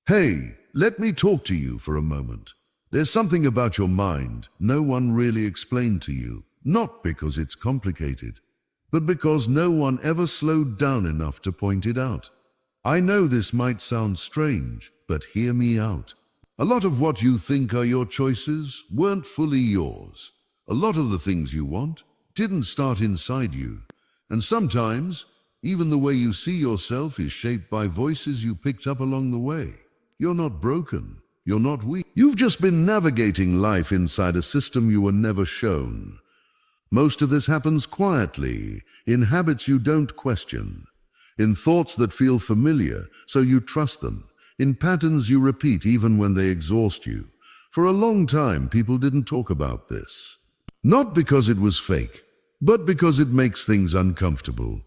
Hey, let me talk to you for a moment. There's something about your mind no one really explained to you, not because it's complicated, but because no one ever slowed down enough to point it out. I know this might sound strange, but hear me out. A lot of what you think are your choices weren't fully yours. A lot of the things you want didn't start inside you. And sometimes, even the way you see yourself is shaped by voices you picked up along the way. You're not broken. You're not weak. You've just been navigating life inside a system you were never shown. Most of this happens quietly, in habits you don't question, in thoughts that feel familiar, so you trust them, in patterns you repeat even when they exhaust you. For a long time, people didn't talk about this. Not because it was fake, but because it makes things uncomfortable.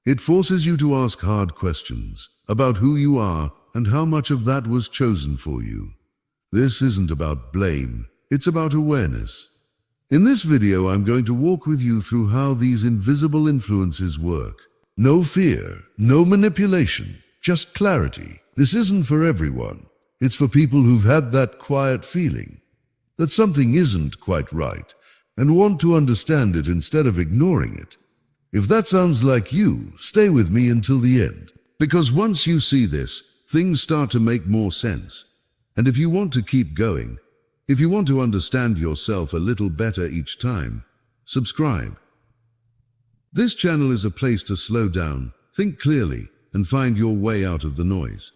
It forces you to ask hard questions about who you are and how much of that was chosen for you. This isn't about blame, it's about awareness. In this video, I'm going to walk with you through how these invisible influences work. No fear, no manipulation, just clarity. This isn't for everyone. It's for people who've had that quiet feeling that something isn't quite right and want to understand it instead of ignoring it. If that sounds like you, stay with me until the end. Because once you see this, things start to make more sense. And if you want to keep going, if you want to understand yourself a little better each time, subscribe. This channel is a place to slow down, think clearly, and find your way out of the noise.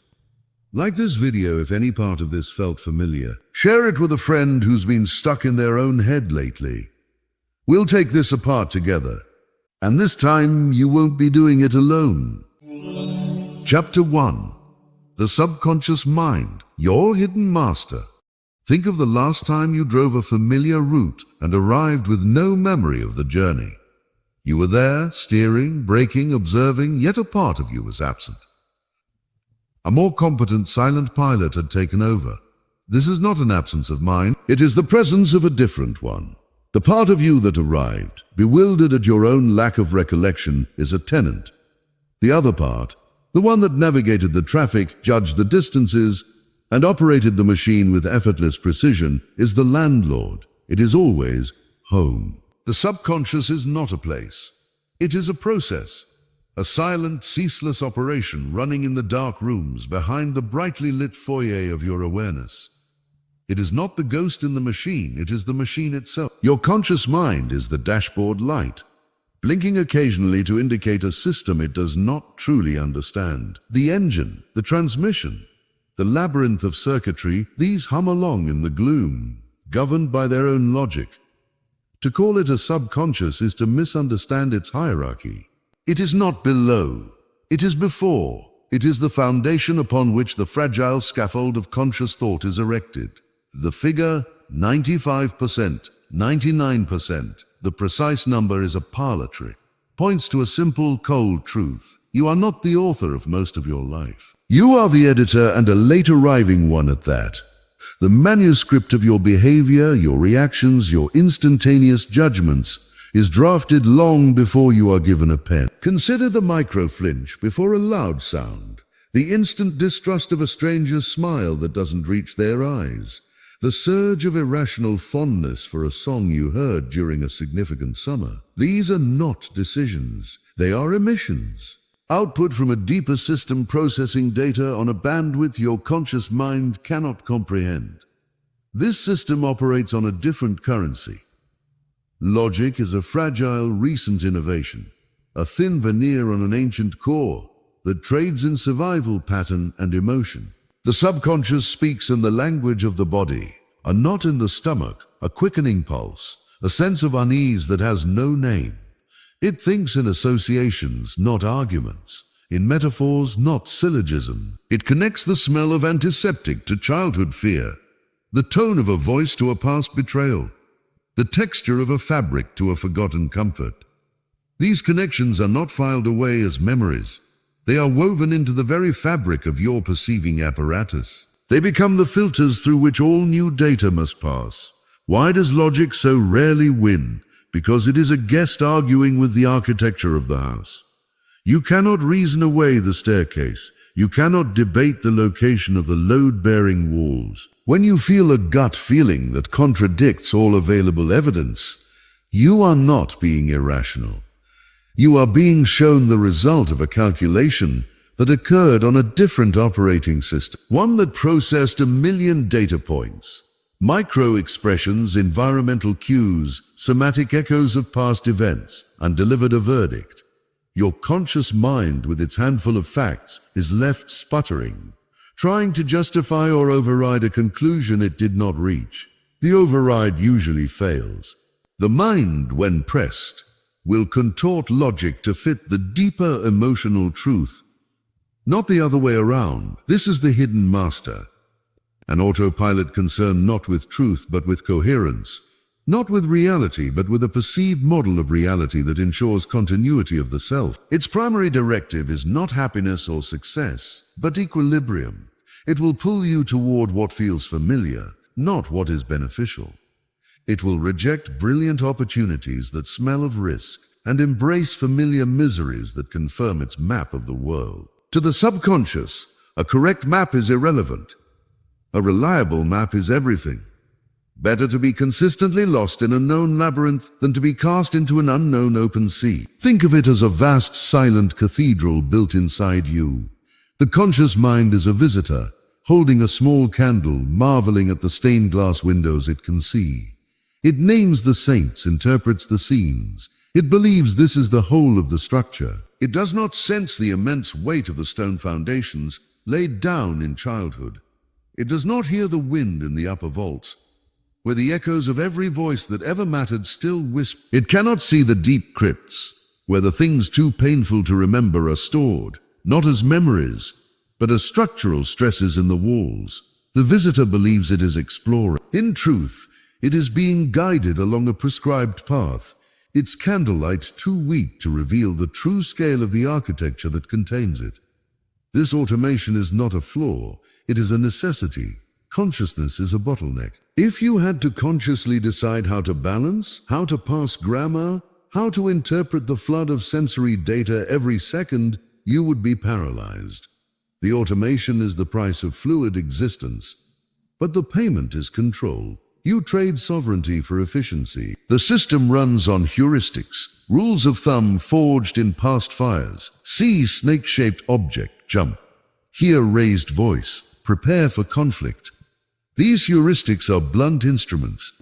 Like this video if any part of this felt familiar. Share it with a friend who's been stuck in their own head lately. We'll take this apart together. And this time, you won't be doing it alone. Chapter 1. The subconscious mind, your hidden master. Think of the last time you drove a familiar route and arrived with no memory of the journey. You were there, steering, braking, observing, yet a part of you was absent. A more competent silent pilot had taken over. This is not an absence of mind, it is the presence of a different one. The part of you that arrived, bewildered at your own lack of recollection, is a tenant. The other part, the one that navigated the traffic, judged the distances, and operated the machine with effortless precision, is the landlord. It is always home. The subconscious is not a place. It is a process. A silent, ceaseless operation running in the dark rooms behind the brightly lit foyer of your awareness. It is not the ghost in the machine, it is the machine itself. Your conscious mind is the dashboard light, blinking occasionally to indicate a system it does not truly understand. The engine, the transmission, the labyrinth of circuitry, these hum along in the gloom, governed by their own logic. To call it a subconscious is to misunderstand its hierarchy. It is not below, it is before. It is the foundation upon which the fragile scaffold of conscious thought is erected. The figure 95%, 99%, the precise number is a parlor trick, points to a simple, cold truth. You are not the author of most of your life. You are the editor, and a late arriving one at that. The manuscript of your behavior, your reactions, your instantaneous judgments is drafted long before you are given a pen. Consider the micro-flinch before a loud sound, the instant distrust of a stranger's smile that doesn't reach their eyes, the surge of irrational fondness for a song you heard during a significant summer. These are not decisions, they are emissions. Output from a deeper system processing data on a bandwidth your conscious mind cannot comprehend. This system operates on a different currency. Logic is a fragile, recent innovation, a thin veneer on an ancient core that trades in survival pattern and emotion. The subconscious speaks in the language of the body, a knot in the stomach, a quickening pulse, a sense of unease that has no name. It thinks in associations, not arguments, in metaphors, not syllogism. It connects the smell of antiseptic to childhood fear, the tone of a voice to a past betrayal, the texture of a fabric to a forgotten comfort. These connections are not filed away as memories. They are woven into the very fabric of your perceiving apparatus. They become the filters through which all new data must pass. Why does logic so rarely win? Because it is a guest arguing with the architecture of the house. You cannot reason away the staircase. You cannot debate the location of the load-bearing walls. When you feel a gut feeling that contradicts all available evidence, you are not being irrational. You are being shown the result of a calculation that occurred on a different operating system, one that processed 1 million data points, micro-expressions, environmental cues, somatic echoes of past events, and delivered a verdict. Your conscious mind, with its handful of facts, is left sputtering, trying to justify or override a conclusion it did not reach. The override usually fails. The mind, when pressed, will contort logic to fit the deeper emotional truth, not the other way around. This is the hidden master, an autopilot concerned not with truth but with coherence, not with reality but with a perceived model of reality that ensures continuity of the self. Its primary directive is not happiness or success, but equilibrium. It will pull you toward what feels familiar, not what is beneficial. It will reject brilliant opportunities that smell of risk and embrace familiar miseries that confirm its map of the world. To the subconscious, a correct map is irrelevant. A reliable map is everything. Better to be consistently lost in a known labyrinth than to be cast into an unknown open sea. Think of it as a vast silent cathedral built inside you. The conscious mind is a visitor, holding a small candle, marveling at the stained glass windows it can see. It names the saints, interprets the scenes. It believes this is the whole of the structure. It does not sense the immense weight of the stone foundations laid down in childhood. It does not hear the wind in the upper vaults, where the echoes of every voice that ever mattered still whisper. It cannot see the deep crypts, where the things too painful to remember are stored, not as memories, but as structural stresses in the walls. The visitor believes it is exploring. In truth, it is being guided along a prescribed path, its candlelight too weak to reveal the true scale of the architecture that contains it. This automation is not a flaw, it is a necessity. Consciousness is a bottleneck. If you had to consciously decide how to balance, how to parse grammar, how to interpret the flood of sensory data every second, you would be paralyzed. The automation is the price of fluid existence, but the payment is control. You trade sovereignty for efficiency. The system runs on heuristics, rules of thumb forged in past fires. See snake-shaped object, jump. Hear raised voice, prepare for conflict. These heuristics are blunt instruments.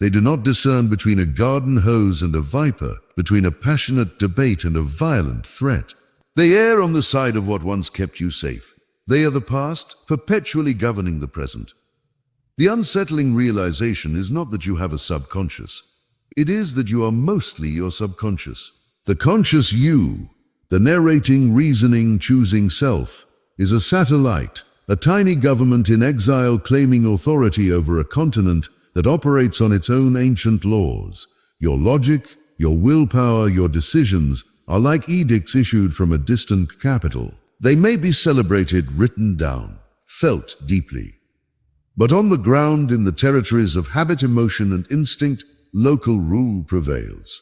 They do not discern between a garden hose and a viper, between a passionate debate and a violent threat. They err on the side of what once kept you safe. They are the past, perpetually governing the present. The unsettling realization is not that you have a subconscious. It is that you are mostly your subconscious. The conscious you, the narrating, reasoning, choosing self, is a satellite, a tiny government in exile claiming authority over a continent that operates on its own ancient laws. Your logic, your willpower, your decisions are like edicts issued from a distant capital. They may be celebrated, written down, felt deeply. But on the ground, in the territories of habit, emotion, and instinct, local rule prevails.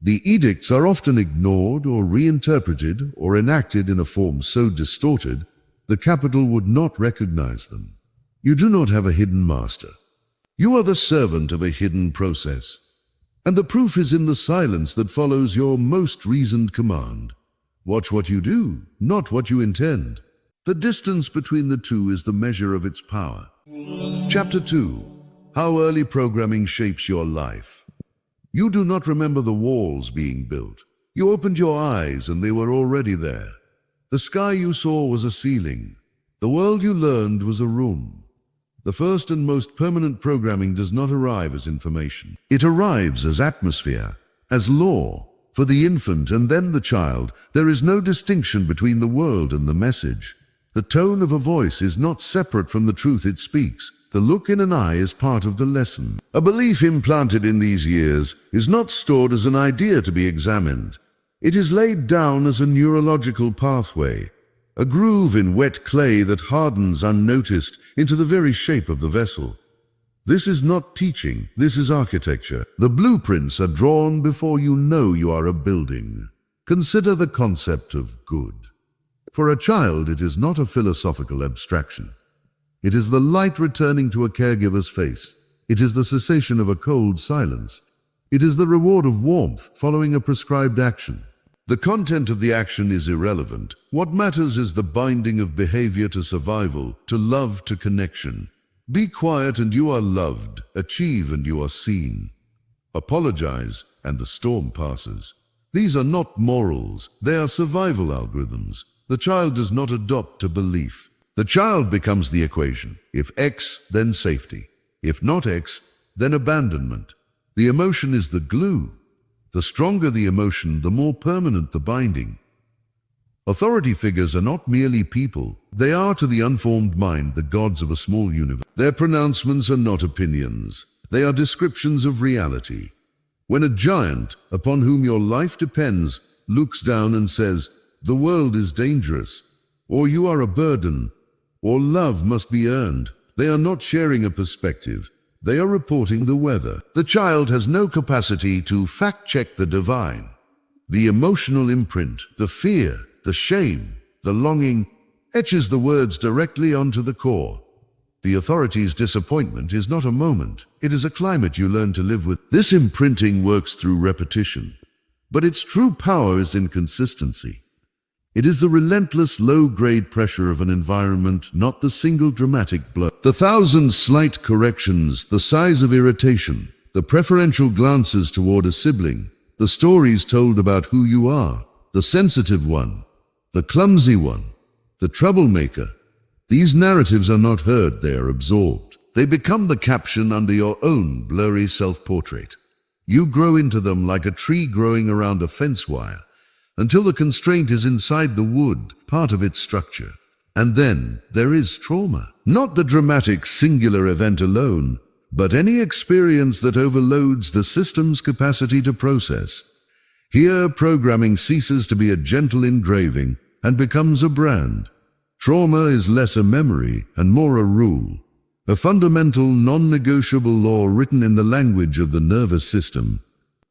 The edicts are often ignored or reinterpreted or enacted in a form so distorted the capital would not recognize them. You do not have a hidden master. You are the servant of a hidden process. And the proof is in the silence that follows your most reasoned command. Watch what you do, not what you intend. The distance between the two is the measure of its power. Chapter 2. How early programming shapes your life. You do not remember the walls being built. You opened your eyes and they were already there. The sky you saw was a ceiling. The world you learned was a room. The first and most permanent programming does not arrive as information. It arrives as atmosphere, as law. For the infant and then the child, there is no distinction between the world and the message. The tone of a voice is not separate from the truth it speaks. The look in an eye is part of the lesson. A belief implanted in these years is not stored as an idea to be examined. It is laid down as a neurological pathway, a groove in wet clay that hardens unnoticed into the very shape of the vessel. This is not teaching, this is architecture. The blueprints are drawn before you know you are a building. Consider the concept of good. For a child, it is not a philosophical abstraction. It is the light returning to a caregiver's face. It is the cessation of a cold silence. It is the reward of warmth following a prescribed action. The content of the action is irrelevant. What matters is the binding of behavior to survival, to love, to connection. Be quiet and you are loved. Achieve and you are seen. Apologize and the storm passes. These are not morals. They are survival algorithms. The child does not adopt a belief. The child becomes the equation. If X, then safety. If not X, then abandonment. The emotion is the glue. The stronger the emotion, the more permanent the binding. Authority figures are not merely people. They are, to the unformed mind, the gods of a small universe. Their pronouncements are not opinions. They are descriptions of reality. When a giant, upon whom your life depends, looks down and says, "The world is dangerous," or "You are a burden," or "Love must be earned," they are not sharing a perspective. They are reporting the weather. The child has no capacity to fact-check the divine. The emotional imprint, the fear, the shame, the longing, etches the words directly onto the core. The authority's disappointment is not a moment. It is a climate you learn to live with. This imprinting works through repetition, but its true power is in consistency. It is the relentless low-grade pressure of an environment, not the single dramatic blow. The thousand slight corrections, the sighs of irritation, the preferential glances toward a sibling, the stories told about who you are, the sensitive one, the clumsy one, the troublemaker. These narratives are not heard, they are absorbed. They become the caption under your own blurry self-portrait. You grow into them like a tree growing around a fence wire, until the constraint is inside the wood, part of its structure. And then there is trauma. Not the dramatic singular event alone, but any experience that overloads the system's capacity to process. Here, programming ceases to be a gentle engraving and becomes a brand. Trauma is less a memory and more a rule, a fundamental, non-negotiable law written in the language of the nervous system.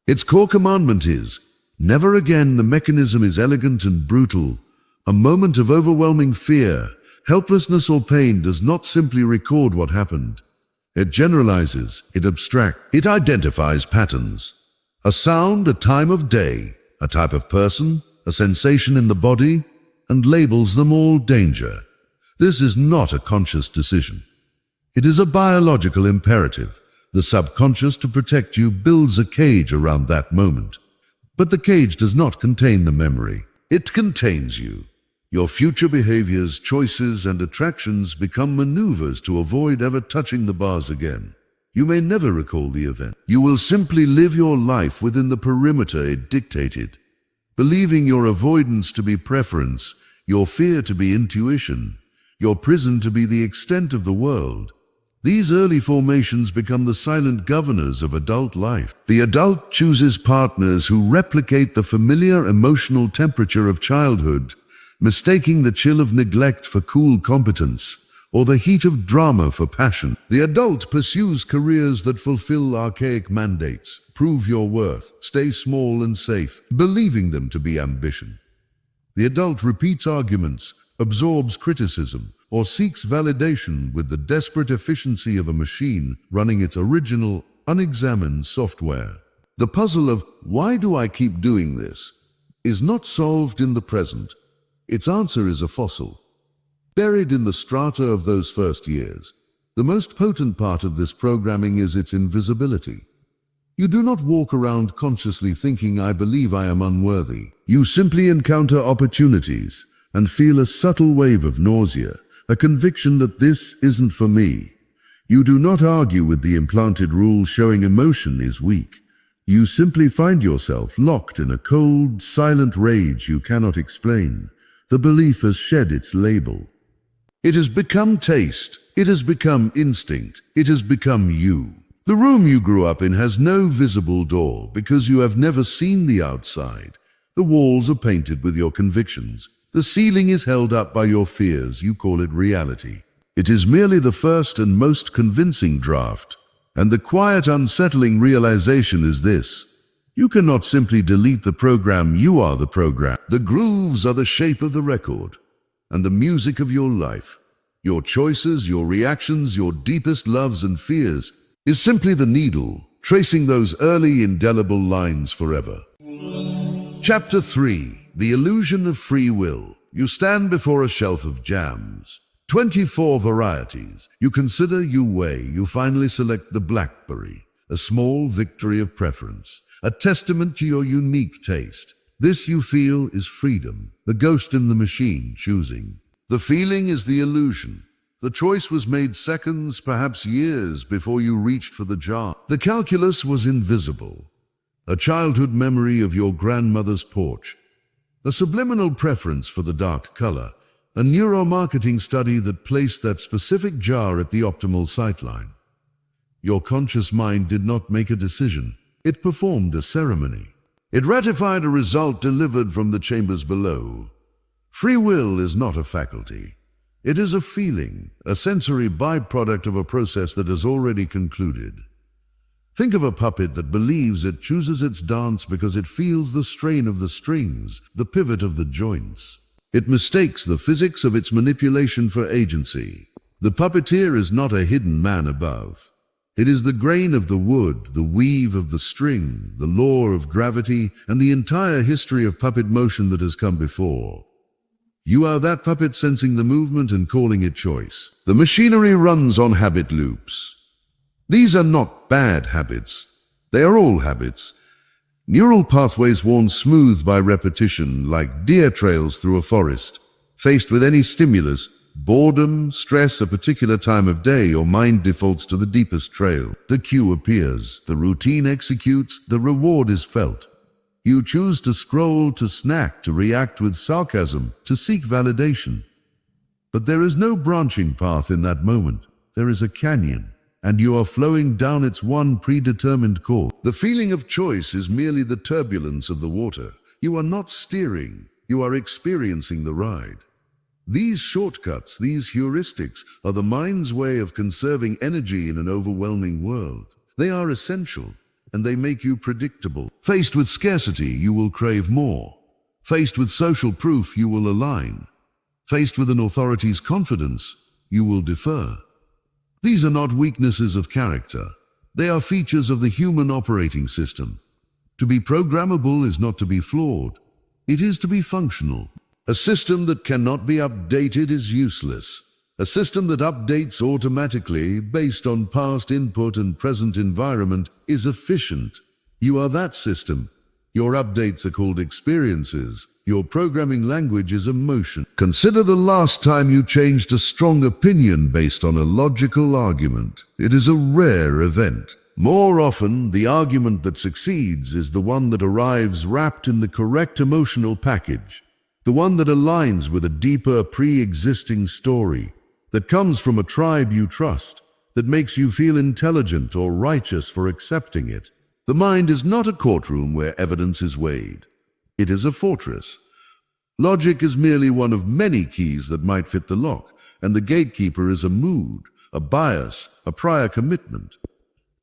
Its core commandment is, never again. The mechanism is elegant and brutal. A moment of overwhelming fear, helplessness or pain does not simply record what happened. It generalizes, it abstracts, it identifies patterns. A sound, a time of day, a type of person, a sensation in the body, and labels them all danger. This is not a conscious decision. It is a biological imperative. The subconscious, to protect you, builds a cage around that moment. But the cage does not contain the memory. It contains you. Your future behaviors, choices, and attractions become maneuvers to avoid ever touching the bars again. You may never recall the event. You will simply live your life within the perimeter it dictated, believing your avoidance to be preference, your fear to be intuition, your prison to be the extent of the world. These early formations become the silent governors of adult life. The adult chooses partners who replicate the familiar emotional temperature of childhood, mistaking the chill of neglect for cool competence, or the heat of drama for passion. The adult pursues careers that fulfill archaic mandates, prove your worth, stay small and safe, believing them to be ambition. The adult repeats arguments, absorbs criticism, or seeks validation with the desperate efficiency of a machine running its original, unexamined software. The puzzle of "why do I keep doing this?" is not solved in the present. Its answer is a fossil, buried in the strata of those first years. The most potent part of this programming is its invisibility. You do not walk around consciously thinking, "I believe I am unworthy." You simply encounter opportunities and feel a subtle wave of nausea, a conviction that this isn't for me. You do not argue with the implanted rule showing emotion is weak. You simply find yourself locked in a cold, silent rage you cannot explain. The belief has shed its label. It has become taste. It has become instinct. It has become you. The room you grew up in has no visible door because you have never seen the outside. The walls are painted with your convictions. The ceiling is held up by your fears. You call it reality. It is merely the first and most convincing draft. And the quiet, unsettling realization is this: you cannot simply delete the program. You are the program. The grooves are the shape of the record. and the music of your life. Your choices, your reactions, your deepest loves and fears is simply the needle, tracing those early indelible lines forever. Chapter 3. The Illusion of Free Will. You stand before a shelf of jams. 24 varieties. You consider, you weigh, you finally select the blackberry. A small victory of preference. A testament to your unique taste. This, you feel, is freedom. The ghost in the machine choosing. The feeling is the illusion. The choice was made seconds, perhaps years, before you reached for the jar. The calculus was invisible. A childhood memory of your grandmother's porch. A subliminal preference for the dark color. A neuromarketing study that placed that specific jar at the optimal sightline. Your conscious mind did not make a decision. It performed a ceremony. It ratified a result delivered from the chambers below. Free will is not a faculty. It is a feeling, a sensory byproduct of a process that has already concluded. Think of a puppet that believes it chooses its dance because it feels the strain of the strings, the pivot of the joints. It mistakes the physics of its manipulation for agency. The puppeteer is not a hidden man above. It is the grain of the wood, the weave of the string, the law of gravity, and the entire history of puppet motion that has come before. You are that puppet sensing the movement and calling it choice. The machinery runs on habit loops. These are not bad habits. They are all habits. Neural pathways worn smooth by repetition, like deer trails through a forest. Faced with any stimulus, boredom, stress, a particular time of day, your mind defaults to the deepest trail. The cue appears, the routine executes, the reward is felt. You choose to scroll, to snack, to react with sarcasm, to seek validation. But there is no branching path in that moment. There is a canyon, and you are flowing down its one predetermined course. The feeling of choice is merely the turbulence of the water. You are not steering, you are experiencing the ride. These shortcuts, these heuristics, are the mind's way of conserving energy in an overwhelming world. They are essential, and they make you predictable. Faced with scarcity, you will crave more. Faced with social proof, you will align. Faced with an authority's confidence, you will defer. These are not weaknesses of character. They are features of the human operating system. To be programmable is not to be flawed. It is to be functional. A system that cannot be updated is useless. A system that updates automatically based on past input and present environment is efficient. You are that system. Your updates are called experiences. Your programming language is emotion. Consider the last time you changed a strong opinion based on a logical argument. It is a rare event. More often, the argument that succeeds is the one that arrives wrapped in the correct emotional package, the one that aligns with a deeper pre-existing story, that comes from a tribe you trust, that makes you feel intelligent or righteous for accepting it. The mind is not a courtroom where evidence is weighed. It is a fortress. Logic is merely one of many keys that might fit the lock, and the gatekeeper is a mood, a bias, a prior commitment.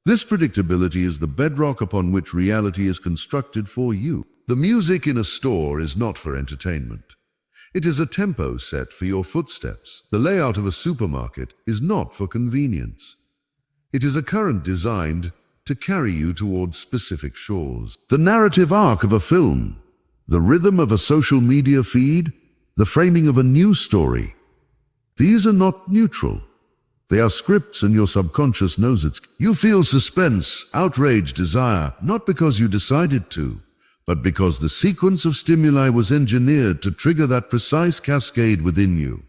This predictability is the bedrock upon which reality is constructed for you. The music in a store is not for entertainment. It is a tempo set for your footsteps. The layout of a supermarket is not for convenience. It is a current designed to carry you towards specific shores. The narrative arc of a film, the rhythm of a social media feed, the framing of a news story. These are not neutral. They are scripts, and your subconscious knows it. You feel suspense, outrage, desire, not because you decided to, but because the sequence of stimuli was engineered to trigger that precise cascade within you.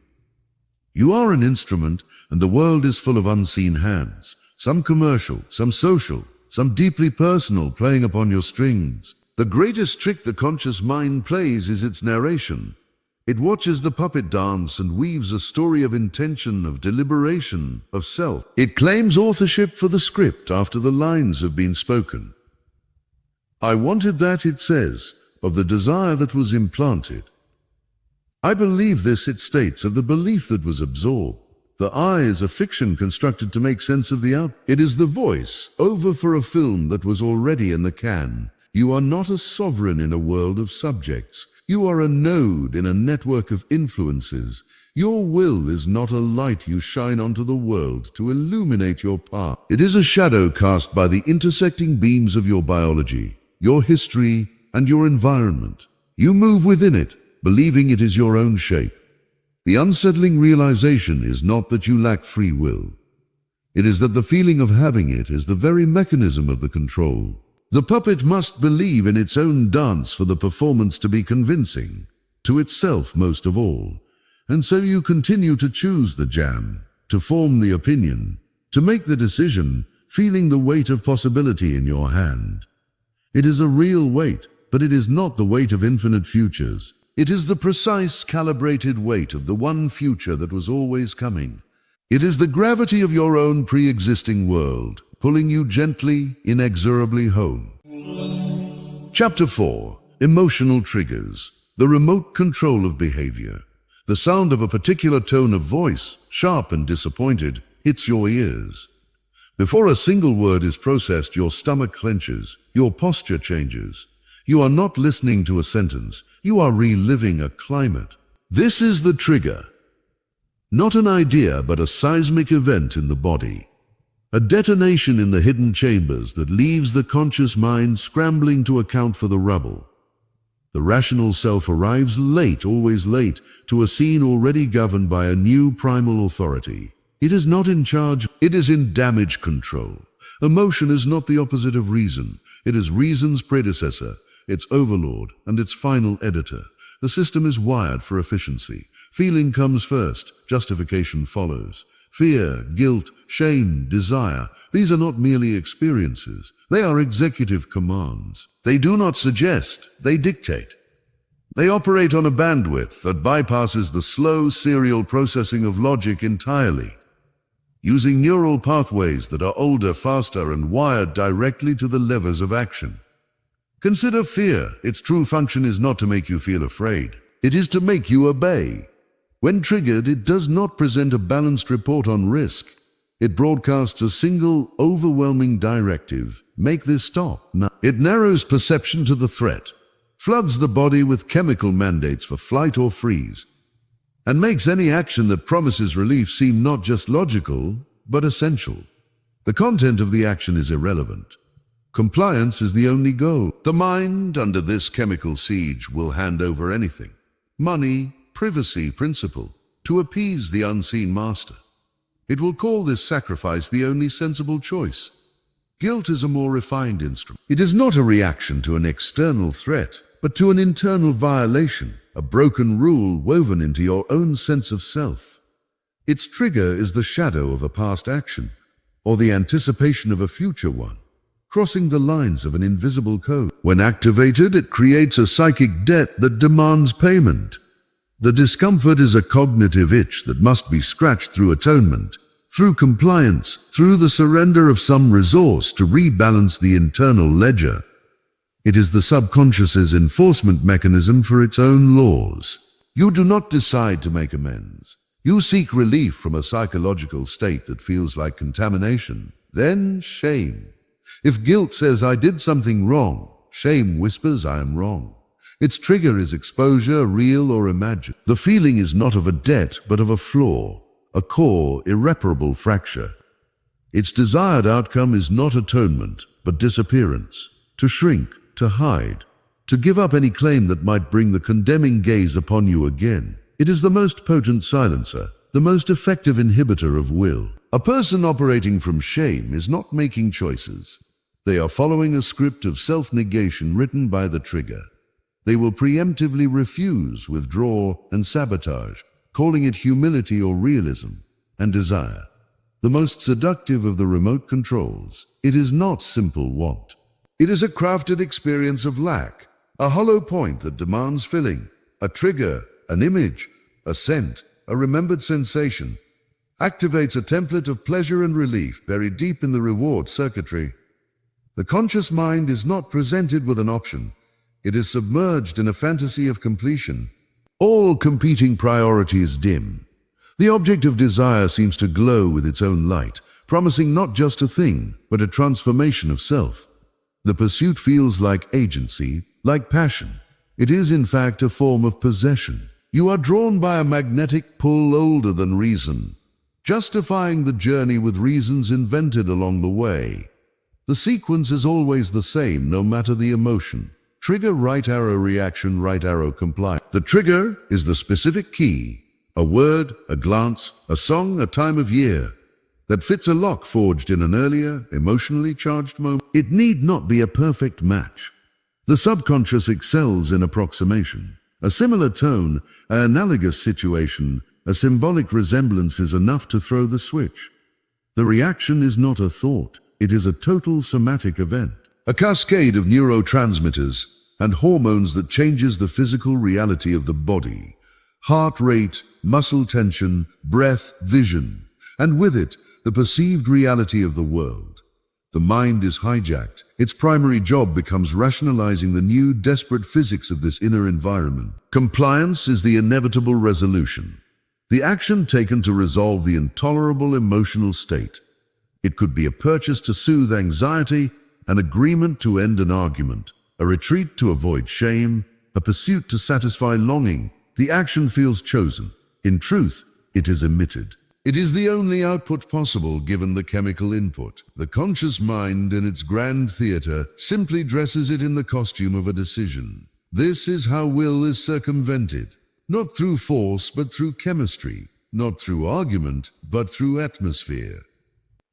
You are an instrument, and the world is full of unseen hands, some commercial, some social, some deeply personal, playing upon your strings. The greatest trick the conscious mind plays is its narration. It watches the puppet dance and weaves a story of intention, of deliberation, of self. It claims authorship for the script after the lines have been spoken. I wanted that, it says, of the desire that was implanted. I believe this, it states, of the belief that was absorbed. The I is a fiction constructed to make sense of the out. It is the voice, over for a film that was already in the can. You are not a sovereign in a world of subjects. You are a node in a network of influences. Your will is not a light you shine onto the world to illuminate your path. It is a shadow cast by the intersecting beams of your biology, your history, and your environment. You move within it, believing it is your own shape. The unsettling realization is not that you lack free will. It is that the feeling of having it is the very mechanism of the control. The puppet must believe in its own dance for the performance to be convincing, to itself most of all. And so you continue to choose the jam, to form the opinion, to make the decision, feeling the weight of possibility in your hand. It is a real weight, but it is not the weight of infinite futures. It is the precise, calibrated weight of the one future that was always coming. It is the gravity of your own pre-existing world, pulling you gently, inexorably home. Chapter 4. Emotional Triggers. The remote control of behavior. The sound of a particular tone of voice, sharp and disappointed, hits your ears. Before a single word is processed, your stomach clenches, your posture changes. You are not listening to a sentence, you are reliving a climate. This is the trigger. Not an idea, but a seismic event in the body. A detonation in the hidden chambers that leaves the conscious mind scrambling to account for the rubble. The rational self arrives late, always late, to a scene already governed by a new primal authority. It is not in charge, it is in damage control. Emotion is not the opposite of reason. It is reason's predecessor, its overlord, and its final editor. The system is wired for efficiency. Feeling comes first, justification follows. Fear, guilt, shame, desire, these are not merely experiences. They are executive commands. They do not suggest, they dictate. They operate on a bandwidth that bypasses the slow serial processing of logic entirely, using neural pathways that are older, faster, and wired directly to the levers of action. Consider fear. Its true function is not to make you feel afraid. It is to make you obey. When triggered, it does not present a balanced report on risk. It broadcasts a single, overwhelming directive. Make this stop now. It narrows perception to the threat, floods the body with chemical mandates for flight or freeze, and makes any action that promises relief seem not just logical, but essential. The content of the action is irrelevant. Compliance is the only goal. The mind, under this chemical siege, will hand over anything. Money, privacy, principle, to appease the unseen master. It will call this sacrifice the only sensible choice. Guilt is a more refined instrument. It is not a reaction to an external threat, but to an internal violation, a broken rule woven into your own sense of self. Its trigger is the shadow of a past action, or the anticipation of a future one, crossing the lines of an invisible code. When activated, it creates a psychic debt that demands payment. The discomfort is a cognitive itch that must be scratched through atonement, through compliance, through the surrender of some resource to rebalance the internal ledger. It is the subconscious's enforcement mechanism for its own laws. You do not decide to make amends. You seek relief from a psychological state that feels like contamination. Then shame. If guilt says, I did something wrong, shame whispers, I am wrong. Its trigger is exposure, real or imagined. The feeling is not of a debt, but of a flaw, a core, irreparable fracture. Its desired outcome is not atonement, but disappearance, to shrink, to hide, to give up any claim that might bring the condemning gaze upon you again. It is the most potent silencer, the most effective inhibitor of will. A person operating from shame is not making choices. They are following a script of self-negation written by the trigger. They will preemptively refuse, withdraw, and sabotage, calling it humility or realism, and desire. The most seductive of the remote controls, it is not simple want. It is a crafted experience of lack, a hollow point that demands filling, a trigger, an image, a scent, a remembered sensation, activates a template of pleasure and relief buried deep in the reward circuitry. The conscious mind is not presented with an option. It is submerged in a fantasy of completion. All competing priorities dim. The object of desire seems to glow with its own light, promising not just a thing, but a transformation of self. The pursuit feels like agency, like passion. It is in fact a form of possession. You are drawn by a magnetic pull older than reason, justifying the journey with reasons invented along the way. The sequence is always the same, no matter the emotion. Trigger, right arrow reaction, right arrow comply. The trigger is the specific key, a word, a glance, a song, a time of year, that fits a lock forged in an earlier, emotionally charged moment. It need not be a perfect match. The subconscious excels in approximation. A similar tone, an analogous situation, a symbolic resemblance is enough to throw the switch. The reaction is not a thought, it is a total somatic event. A cascade of neurotransmitters and hormones that changes the physical reality of the body. Heart rate, muscle tension, breath, vision, and with it, the perceived reality of the world. The mind is hijacked. Its primary job becomes rationalizing the new, desperate physics of this inner environment. Compliance is the inevitable resolution, the action taken to resolve the intolerable emotional state. It could be a purchase to soothe anxiety, an agreement to end an argument, a retreat to avoid shame, a pursuit to satisfy longing. The action feels chosen. In truth, it is emitted. It is the only output possible given the chemical input. The conscious mind in its grand theater simply dresses it in the costume of a decision. This is how will is circumvented, not through force but through chemistry, not through argument but through atmosphere.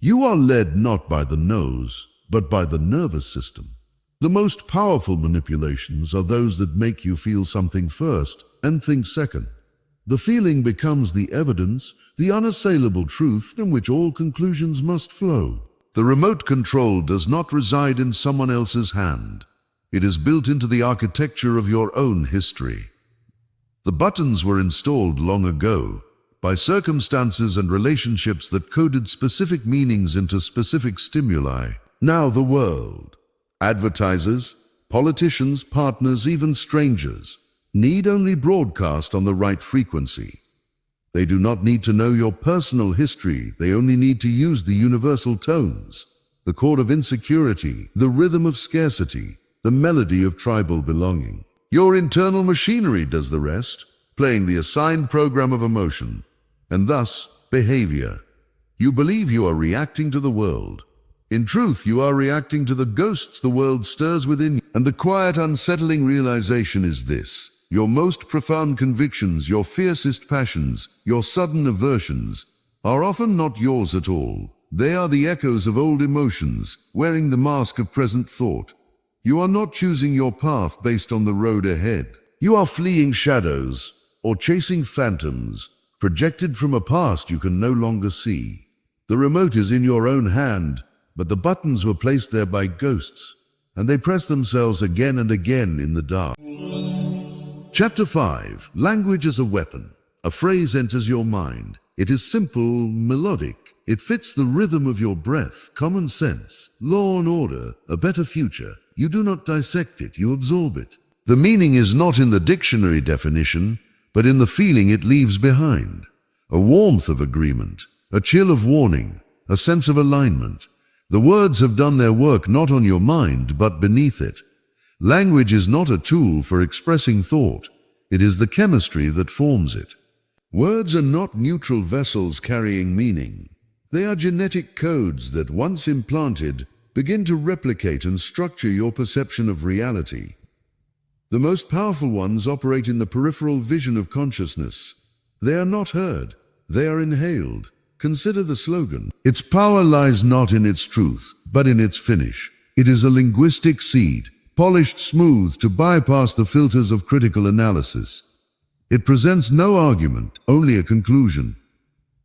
You are led not by the nose, but by the nervous system. The most powerful manipulations are those that make you feel something first and think second. The feeling becomes the evidence, the unassailable truth from which all conclusions must flow. The remote control does not reside in someone else's hand. It is built into the architecture of your own history. The buttons were installed long ago by circumstances and relationships that coded specific meanings into specific stimuli. Now the world, advertisers, politicians, partners, even strangers, need only broadcast on the right frequency. They do not need to know your personal history, they only need to use the universal tones, the chord of insecurity, the rhythm of scarcity, the melody of tribal belonging. Your internal machinery does the rest, playing the assigned program of emotion, and thus behavior. You believe you are reacting to the world. In truth, you are reacting to the ghosts the world stirs within you. And the quiet, unsettling realization is this. Your most profound convictions, your fiercest passions, your sudden aversions, are often not yours at all. They are the echoes of old emotions, wearing the mask of present thought. You are not choosing your path based on the road ahead. You are fleeing shadows, or chasing phantoms, projected from a past you can no longer see. The remote is in your own hand, but the buttons were placed there by ghosts, and they press themselves again and again in the dark. Chapter 5. Language as a weapon. A phrase enters your mind. It is simple, melodic. It fits the rhythm of your breath, common sense, law and order, a better future. You do not dissect it, you absorb it. The meaning is not in the dictionary definition, but in the feeling it leaves behind. A warmth of agreement, a chill of warning, a sense of alignment. The words have done their work not on your mind, but beneath it. Language is not a tool for expressing thought. It is the chemistry that forms it. Words are not neutral vessels carrying meaning. They are genetic codes that, once implanted, begin to replicate and structure your perception of reality. The most powerful ones operate in the peripheral vision of consciousness. They are not heard. They are inhaled. Consider the slogan. Its power lies not in its truth, but in its finish. It is a linguistic seed, polished smooth to bypass the filters of critical analysis. It presents no argument, only a conclusion.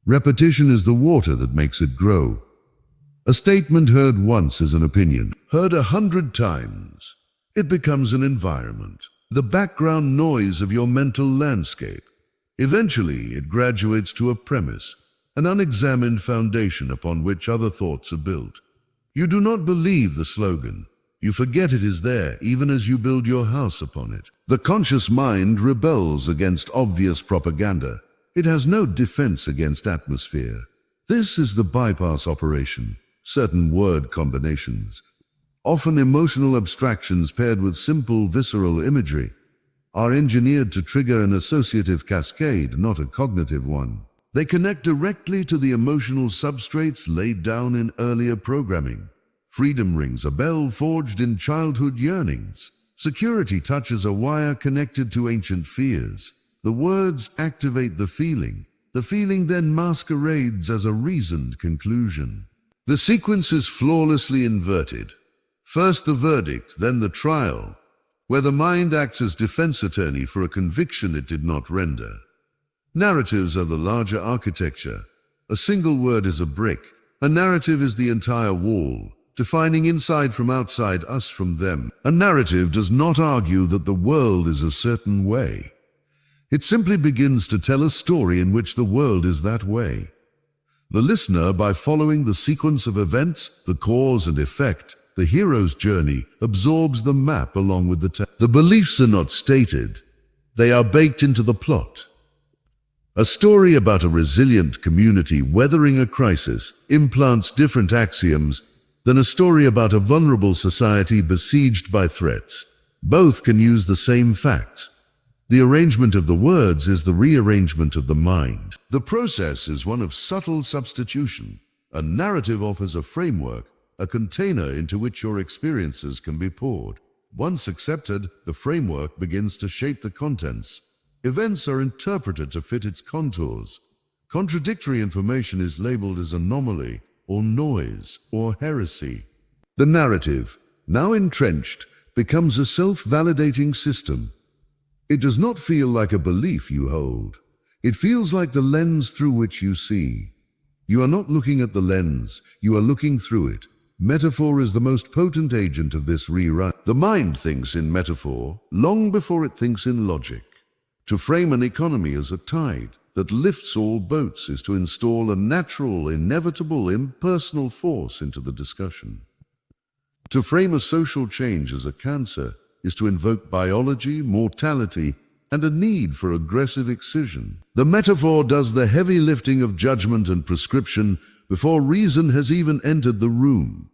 Repetition is the water that makes it grow. A statement heard once is an opinion. Heard 100 times, it becomes an environment, the background noise of your mental landscape. Eventually, it graduates to a premise, an unexamined foundation upon which other thoughts are built. You do not believe the slogan. You forget it is there, even as you build your house upon it. The conscious mind rebels against obvious propaganda. It has no defense against atmosphere. This is the bypass operation, certain word combinations. Often emotional abstractions paired with simple, visceral imagery are engineered to trigger an associative cascade, not a cognitive one. They connect directly to the emotional substrates laid down in earlier programming. Freedom rings a bell forged in childhood yearnings. Security touches a wire connected to ancient fears. The words activate the feeling. The feeling then masquerades as a reasoned conclusion. The sequence is flawlessly inverted. First the verdict, then the trial, where the mind acts as defense attorney for a conviction it did not render. Narratives are the larger architecture. A single word is a brick. A narrative is the entire wall, defining inside from outside, us from them. A narrative does not argue that the world is a certain way. It simply begins to tell a story in which the world is that way. The listener, by following the sequence of events, the cause and effect, the hero's journey, absorbs the map along with the text. The beliefs are not stated. They are baked into the plot. A story about a resilient community weathering a crisis implants different axioms than a story about a vulnerable society besieged by threats. Both can use the same facts. The arrangement of the words is the rearrangement of the mind. The process is one of subtle substitution. A narrative offers a framework, a container into which your experiences can be poured. Once accepted, the framework begins to shape the contents. Events are interpreted to fit its contours. Contradictory information is labeled as anomaly, or noise, or heresy. The narrative, now entrenched, becomes a self-validating system. It does not feel like a belief you hold. It feels like the lens through which you see. You are not looking at the lens, you are looking through it. Metaphor is the most potent agent of this rewrite. The mind thinks in metaphor long before it thinks in logic. To frame an economy as a tide that lifts all boats is to install a natural, inevitable, impersonal force into the discussion. To frame a social change as a cancer is to invoke biology, mortality, and a need for aggressive excision. The metaphor does the heavy lifting of judgment and prescription before reason has even entered the room.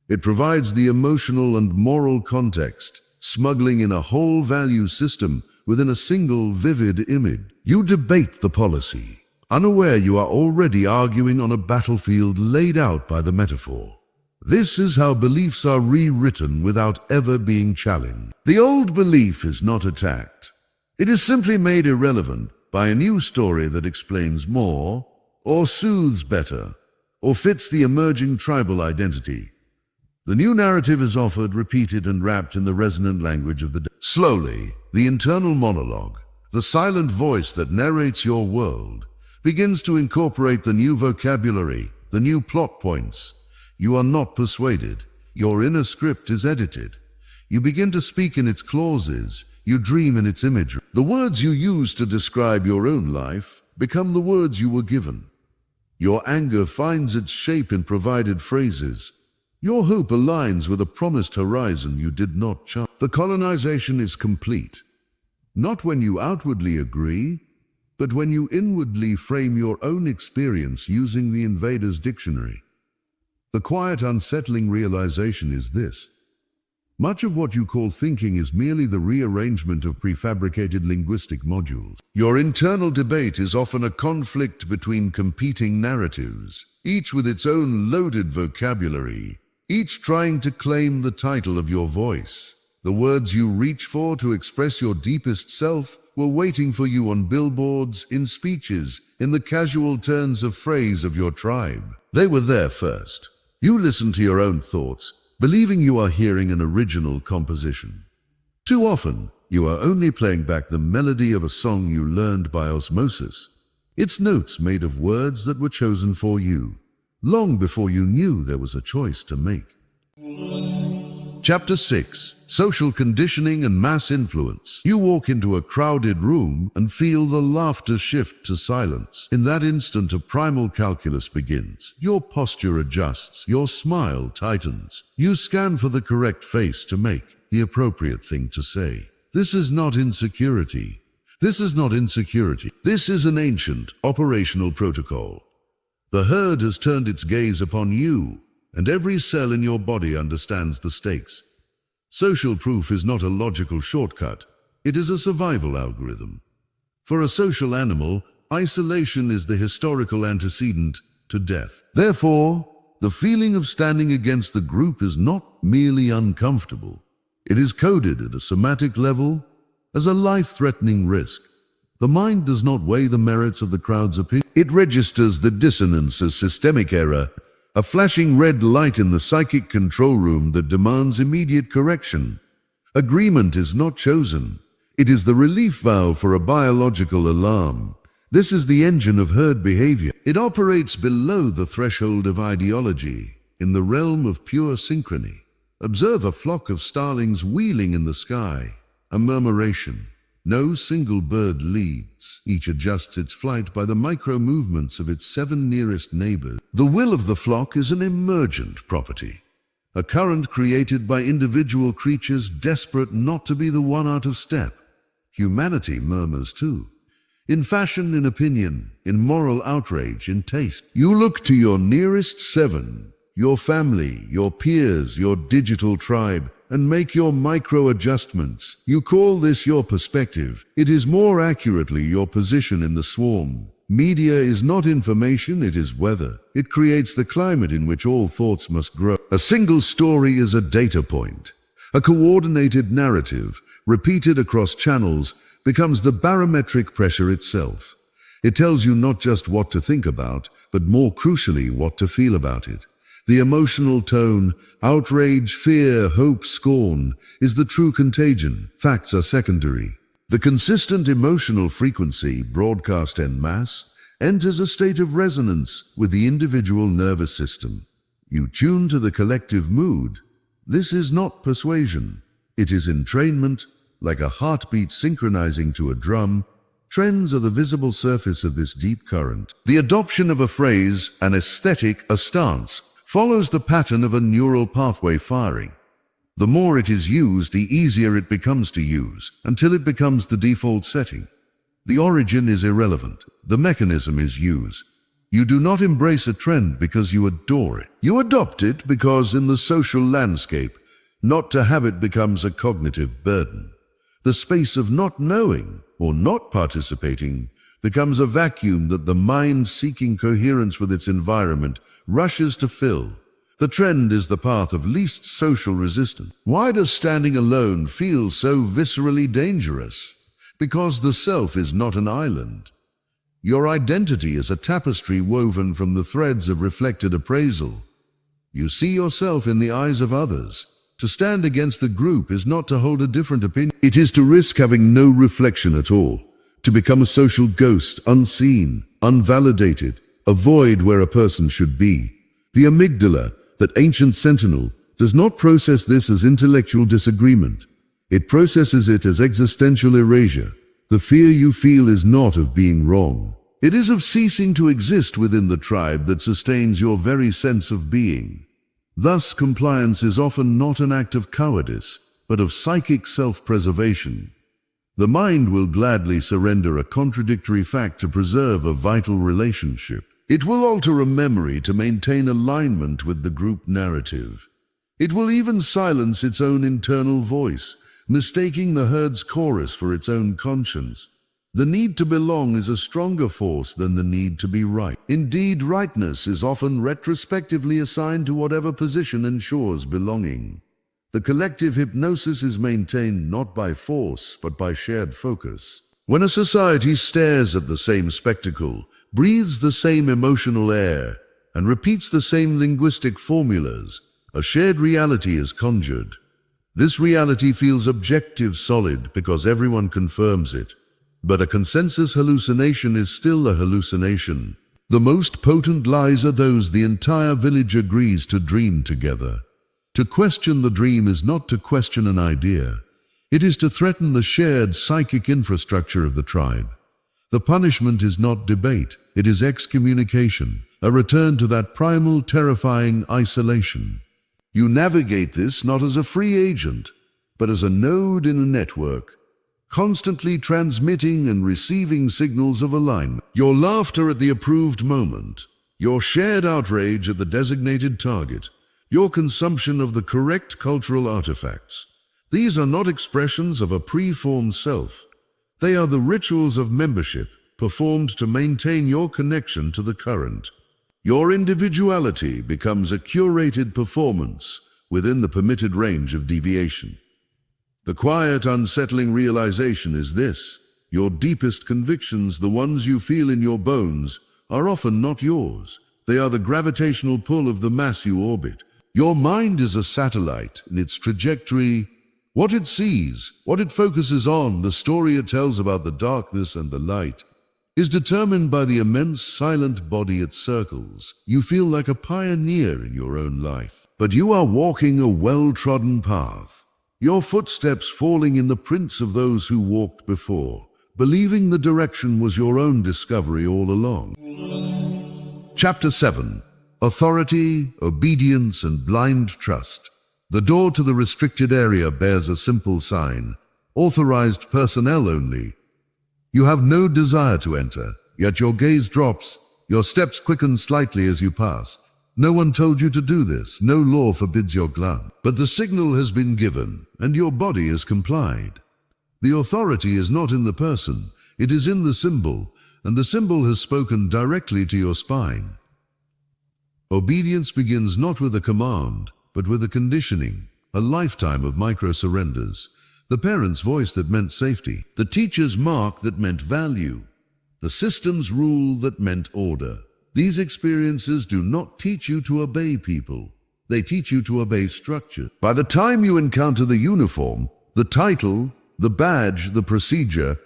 It provides the emotional and moral context, smuggling in a whole value system within a single vivid image. You debate the policy, unaware you are already arguing on a battlefield laid out by the metaphor. This is how beliefs are rewritten without ever being challenged. The old belief is not attacked. It is simply made irrelevant by a new story that explains more, or soothes better, or fits the emerging tribal identity. The new narrative is offered, repeated, and wrapped in the resonant language of the day. Slowly, the internal monologue, the silent voice that narrates your world, begins to incorporate the new vocabulary, the new plot points. You are not persuaded. Your inner script is edited. You begin to speak in its clauses. You dream in its imagery. The words you use to describe your own life become the words you were given. Your anger finds its shape in provided phrases. Your hope aligns with a promised horizon you did not chart. The colonization is complete. Not when you outwardly agree, but when you inwardly frame your own experience using the invader's dictionary. The quiet, unsettling realization is this: much of what you call thinking is merely the rearrangement of prefabricated linguistic modules. Your internal debate is often a conflict between competing narratives, each with its own loaded vocabulary, each trying to claim the title of your voice. The words you reach for to express your deepest self were waiting for you on billboards, in speeches, in the casual turns of phrase of your tribe. They were there first. You listen to your own thoughts, believing you are hearing an original composition. Too often, you are only playing back the melody of a song you learned by osmosis. Its notes made of words that were chosen for you, long before you knew there was a choice to make. Chapter 6. Social Conditioning and Mass Influence. You walk into a crowded room and feel the laughter shift to silence. In that instant, a primal calculus begins. Your posture adjusts, your smile tightens. You scan for the correct face to make, the appropriate thing to say. This is not insecurity. This is not insecurity. This is an ancient operational protocol. The herd has turned its gaze upon you. and every cell in your body understands the stakes. Social proof is not a logical shortcut, it is a survival algorithm. For a social animal, isolation is the historical antecedent to death. Therefore, the feeling of standing against the group is not merely uncomfortable. It is coded at a somatic level as a life-threatening risk. The mind does not weigh the merits of the crowd's opinion. It registers the dissonance as systemic error, a flashing red light in the psychic control room that demands immediate correction. Agreement is not chosen. It is the relief valve for a biological alarm. This is the engine of herd behavior. It operates below the threshold of ideology, in the realm of pure synchrony. Observe a flock of starlings wheeling in the sky, a murmuration. No single bird leads. Each adjusts its flight by the micro-movements of its 7 nearest neighbors. The will of the flock is an emergent property, a current created by individual creatures desperate not to be the one out of step. Humanity murmurs too. In fashion, in opinion, in moral outrage, in taste. You look to your nearest 7, your family, your peers, your digital tribe, and make your micro-adjustments. You call this your perspective. It is more accurately your position in the swarm. Media is not information, it is weather. It creates the climate in which all thoughts must grow. A single story is a data point. A coordinated narrative, repeated across channels, becomes the barometric pressure itself. It tells you not just what to think about, but more crucially, what to feel about it. The emotional tone, outrage, fear, hope, scorn, is the true contagion. Facts are secondary. The consistent emotional frequency, broadcast en masse, enters a state of resonance with the individual nervous system. You tune to the collective mood. This is not persuasion. It is entrainment, like a heartbeat synchronizing to a drum. Trends are the visible surface of this deep current. The adoption of a phrase, an aesthetic, a stance, follows the pattern of a neural pathway firing. The more it is used, the easier it becomes to use, until it becomes the default setting. The origin is irrelevant. The mechanism is use. You do not embrace a trend because you adore it. You adopt it because in the social landscape, not to have it becomes a cognitive burden. The space of not knowing or not participating becomes a vacuum that the mind, seeking coherence with its environment, rushes to fill. The trend is the path of least social resistance. Why does standing alone feel so viscerally dangerous? Because the self is not an island. Your identity is a tapestry woven from the threads of reflected appraisal. You see yourself in the eyes of others. To stand against the group is not to hold a different opinion. It is to risk having no reflection at all, to become a social ghost, unseen, unvalidated, a void where a person should be. The amygdala, that ancient sentinel, does not process this as intellectual disagreement. It processes it as existential erasure. The fear you feel is not of being wrong. It is of ceasing to exist within the tribe that sustains your very sense of being. Thus, compliance is often not an act of cowardice, but of psychic self-preservation. The mind will gladly surrender a contradictory fact to preserve a vital relationship. It will alter a memory to maintain alignment with the group narrative. It will even silence its own internal voice, mistaking the herd's chorus for its own conscience. The need to belong is a stronger force than the need to be right. Indeed, rightness is often retrospectively assigned to whatever position ensures belonging. The collective hypnosis is maintained not by force, but by shared focus. When a society stares at the same spectacle, breathes the same emotional air, and repeats the same linguistic formulas, a shared reality is conjured. This reality feels objective, solid, because everyone confirms it. But a consensus hallucination is still a hallucination. The most potent lies are those the entire village agrees to dream together. To question the dream is not to question an idea. It is to threaten the shared psychic infrastructure of the tribe. The punishment is not debate, it is excommunication, a return to that primal, terrifying isolation. You navigate this not as a free agent, but as a node in a network, constantly transmitting and receiving signals of alignment. Your laughter at the approved moment, your shared outrage at the designated target, your consumption of the correct cultural artifacts. These are not expressions of a preformed self. They are the rituals of membership performed to maintain your connection to the current. Your individuality becomes a curated performance within the permitted range of deviation. The quiet, unsettling realization is this: your deepest convictions, the ones you feel in your bones, are often not yours. They are the gravitational pull of the mass you orbit. Your mind is a satellite in its trajectory. What it sees, what it focuses on, the story it tells about the darkness and the light, is determined by the immense silent body it circles. You feel like a pioneer in your own life, but you are walking a well-trodden path, your footsteps falling in the prints of those who walked before, believing the direction was your own discovery all along. Chapter 7. Authority, Obedience, and Blind Trust. The door to the restricted area bears a simple sign: authorized personnel only. You have no desire to enter, yet your gaze drops, your steps quicken slightly as you pass. No one told you to do this, no law forbids your glance. But the signal has been given, and your body has complied. The authority is not in the person, it is in the symbol, and the symbol has spoken directly to your spine. Obedience begins not with a command, but with a conditioning, a lifetime of micro-surrenders. The parent's voice that meant safety, the teacher's mark that meant value, the system's rule that meant order. These experiences do not teach you to obey people. They teach you to obey structure. By the time you encounter the uniform, the title, the badge, the procedure,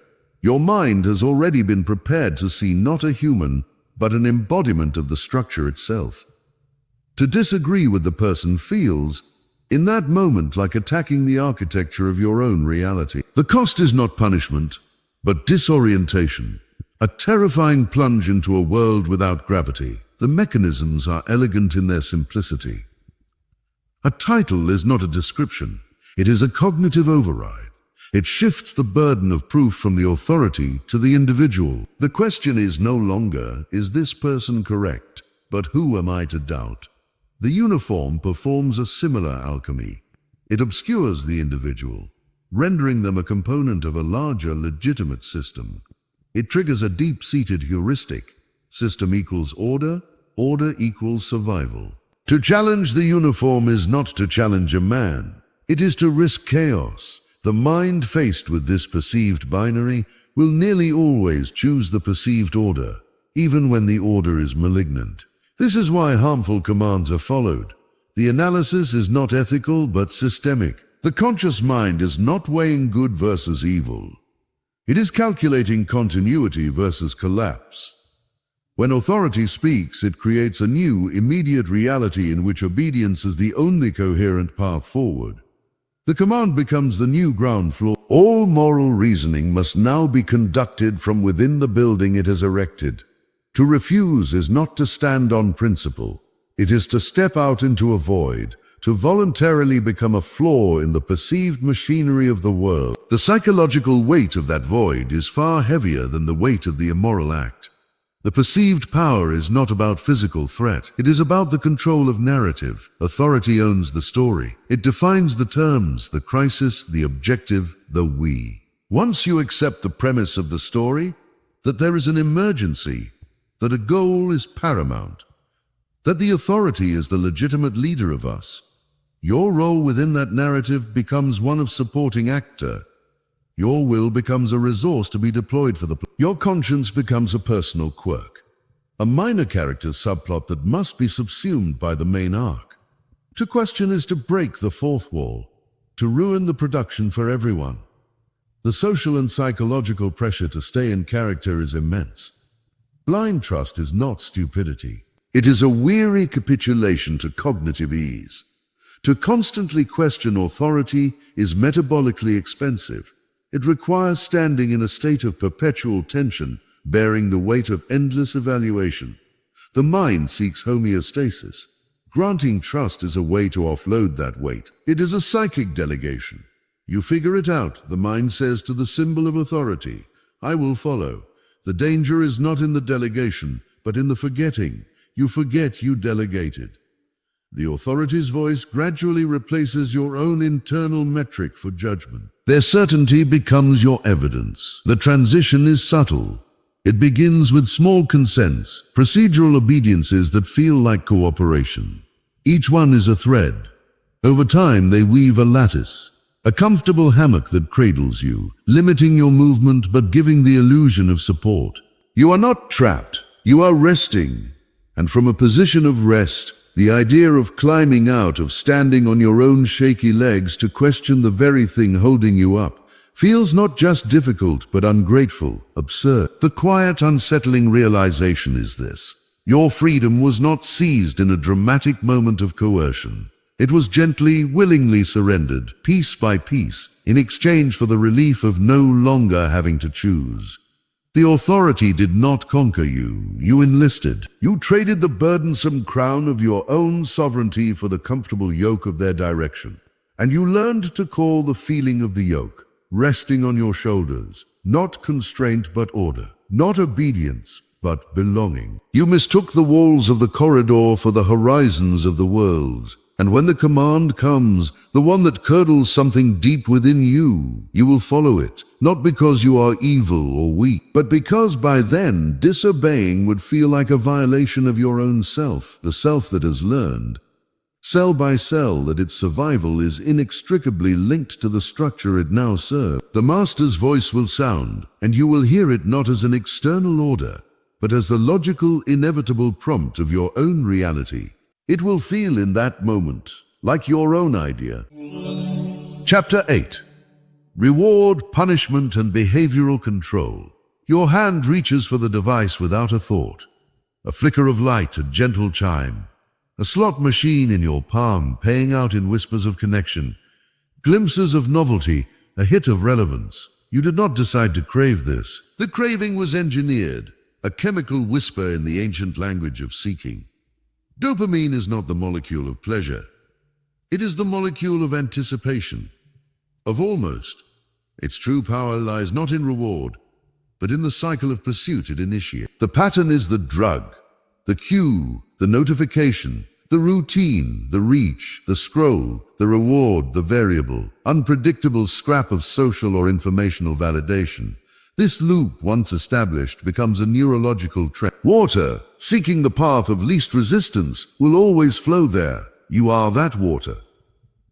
your mind has already been prepared to see not a human, but an embodiment of the structure itself. To disagree with the person feels, in that moment, like attacking the architecture of your own reality. The cost is not punishment, but disorientation, a terrifying plunge into a world without gravity. The mechanisms are elegant in their simplicity. A title is not a description, it is a cognitive override. It shifts the burden of proof from the authority to the individual. The question is no longer, is this person correct, but who am I to doubt? The uniform performs a similar alchemy. It obscures the individual, rendering them a component of a larger, legitimate system. It triggers a deep-seated heuristic. System equals order, order equals survival. To challenge the uniform is not to challenge a man. It is to risk chaos. The mind faced with this perceived binary will nearly always choose the perceived order, even when the order is malignant. This is why harmful commands are followed. The analysis is not ethical but systemic. The conscious mind is not weighing good versus evil. It is calculating continuity versus collapse. When authority speaks, it creates a new, immediate reality in which obedience is the only coherent path forward. The command becomes the new ground floor. All moral reasoning must now be conducted from within the building it has erected. To refuse is not to stand on principle. It is to step out into a void, to voluntarily become a flaw in the perceived machinery of the world. The psychological weight of that void is far heavier than the weight of the immoral act. The perceived power is not about physical threat. It is about the control of narrative. Authority owns the story. It defines the terms, the crisis, the objective, the we. Once you accept the premise of the story, that there is an emergency, that a goal is paramount, that the authority is the legitimate leader of us, your role within that narrative becomes one of supporting actor. Your will becomes a resource to be deployed for the plot. Your conscience becomes a personal quirk, a minor character subplot that must be subsumed by the main arc. To question is to break the fourth wall, to ruin the production for everyone. The social and psychological pressure to stay in character is immense. Blind trust is not stupidity. It is a weary capitulation to cognitive ease. To constantly question authority is metabolically expensive. It requires standing in a state of perpetual tension, bearing the weight of endless evaluation. The mind seeks homeostasis. Granting trust is a way to offload that weight. It is a psychic delegation. You figure it out, the mind says to the symbol of authority, I will follow. The danger is not in the delegation, but in the forgetting. You forget you delegated. The authority's voice gradually replaces your own internal metric for judgment. Their certainty becomes your evidence. The transition is subtle. It begins with small consents, procedural obediences that feel like cooperation. Each one is a thread. Over time, they weave a lattice, a comfortable hammock that cradles you, limiting your movement but giving the illusion of support. You are not trapped, you are resting. And from a position of rest, the idea of climbing out, of standing on your own shaky legs to question the very thing holding you up, feels not just difficult but ungrateful, absurd. The quiet, unsettling realization is this: your freedom was not seized in a dramatic moment of coercion. It was gently, willingly surrendered, piece by piece, in exchange for the relief of no longer having to choose. The authority did not conquer you, you enlisted. You traded the burdensome crown of your own sovereignty for the comfortable yoke of their direction. And you learned to call the feeling of the yoke, resting on your shoulders, not constraint but order, not obedience but belonging. You mistook the walls of the corridor for the horizons of the world. And when the command comes, the one that curdles something deep within you, you will follow it, not because you are evil or weak, but because by then disobeying would feel like a violation of your own self, the self that has learned, cell by cell, that its survival is inextricably linked to the structure it now serves. The master's voice will sound, and you will hear it not as an external order, but as the logical, inevitable prompt of your own reality. It will feel in that moment like your own idea. Chapter 8. Reward, Punishment, and Behavioral Control. Your hand reaches for the device without a thought. A flicker of light, a gentle chime. A slot machine in your palm, paying out in whispers of connection. Glimpses of novelty, a hit of relevance. You did not decide to crave this. The craving was engineered, a chemical whisper in the ancient language of seeking. Dopamine is not the molecule of pleasure. It is the molecule of anticipation, of almost. Its true power lies not in reward, but in the cycle of pursuit it initiates. The pattern is the drug, the cue, the notification, the routine, the reach, the scroll, the reward, the variable, unpredictable scrap of social or informational validation. This loop, once established, becomes a neurological trend. Water, seeking the path of least resistance, will always flow there. You are that water.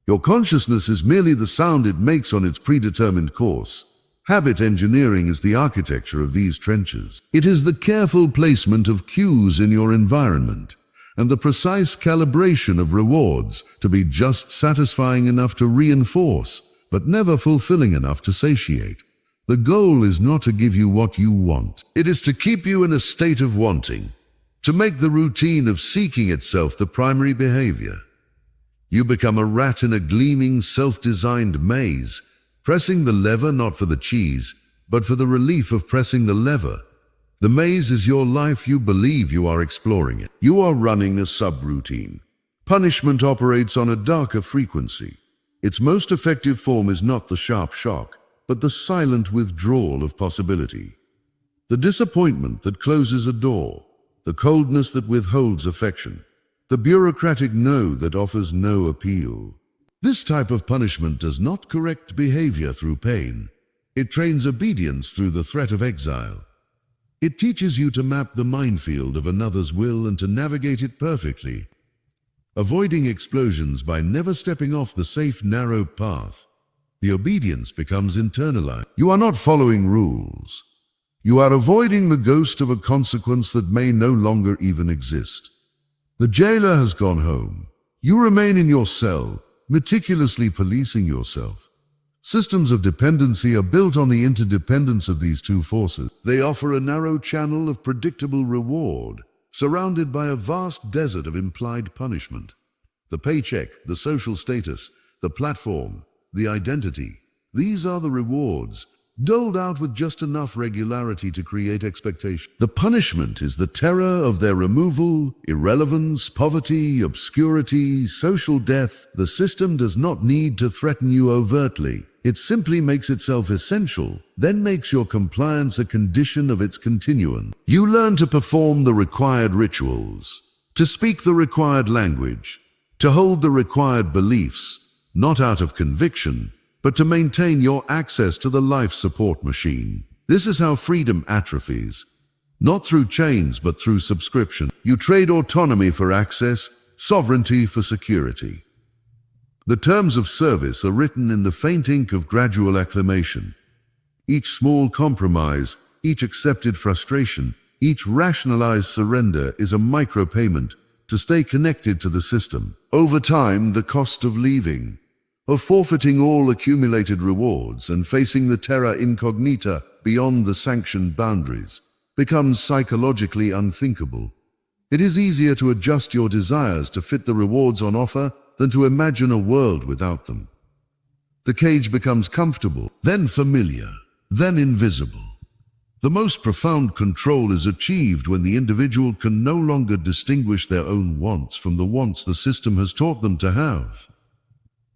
Your consciousness is merely the sound it makes on its predetermined course. Habit engineering is the architecture of these trenches. It is the careful placement of cues in your environment, and the precise calibration of rewards to be just satisfying enough to reinforce, but never fulfilling enough to satiate. The goal is not to give you what you want. It is to keep you in a state of wanting, to make the routine of seeking itself the primary behavior. You become a rat in a gleaming, self-designed maze, pressing the lever not for the cheese, but for the relief of pressing the lever. The maze is your life. You believe you are exploring it. You are running a subroutine. Punishment operates on a darker frequency. Its most effective form is not the sharp shock, but the silent withdrawal of possibility. The disappointment that closes a door, the coldness that withholds affection, the bureaucratic no that offers no appeal. This type of punishment does not correct behavior through pain. It trains obedience through the threat of exile. It teaches you to map the minefield of another's will and to navigate it perfectly, avoiding explosions by never stepping off the safe, narrow path. The obedience becomes internalized. You are not following rules. You are avoiding the ghost of a consequence that may no longer even exist. The jailer has gone home. You remain in your cell, meticulously policing yourself. Systems of dependency are built on the interdependence of these two forces. They offer a narrow channel of predictable reward, surrounded by a vast desert of implied punishment. The paycheck, the social status, the platform, the identity. These are the rewards, doled out with just enough regularity to create expectation. The punishment is the terror of their removal, irrelevance, poverty, obscurity, social death. The system does not need to threaten you overtly. It simply makes itself essential, then makes your compliance a condition of its continuance. You learn to perform the required rituals, to speak the required language, to hold the required beliefs, not out of conviction, but to maintain your access to the life support machine. This is how freedom atrophies. Not through chains, but through subscription. You trade autonomy for access, sovereignty for security. The terms of service are written in the faint ink of gradual acclimation. Each small compromise, each accepted frustration, each rationalized surrender is a micropayment to stay connected to the system. Over time, the cost of leaving, of forfeiting all accumulated rewards and facing the terra incognita beyond the sanctioned boundaries, becomes psychologically unthinkable. It is easier to adjust your desires to fit the rewards on offer than to imagine a world without them. The cage becomes comfortable, then familiar, then invisible. The most profound control is achieved when the individual can no longer distinguish their own wants from the wants the system has taught them to have.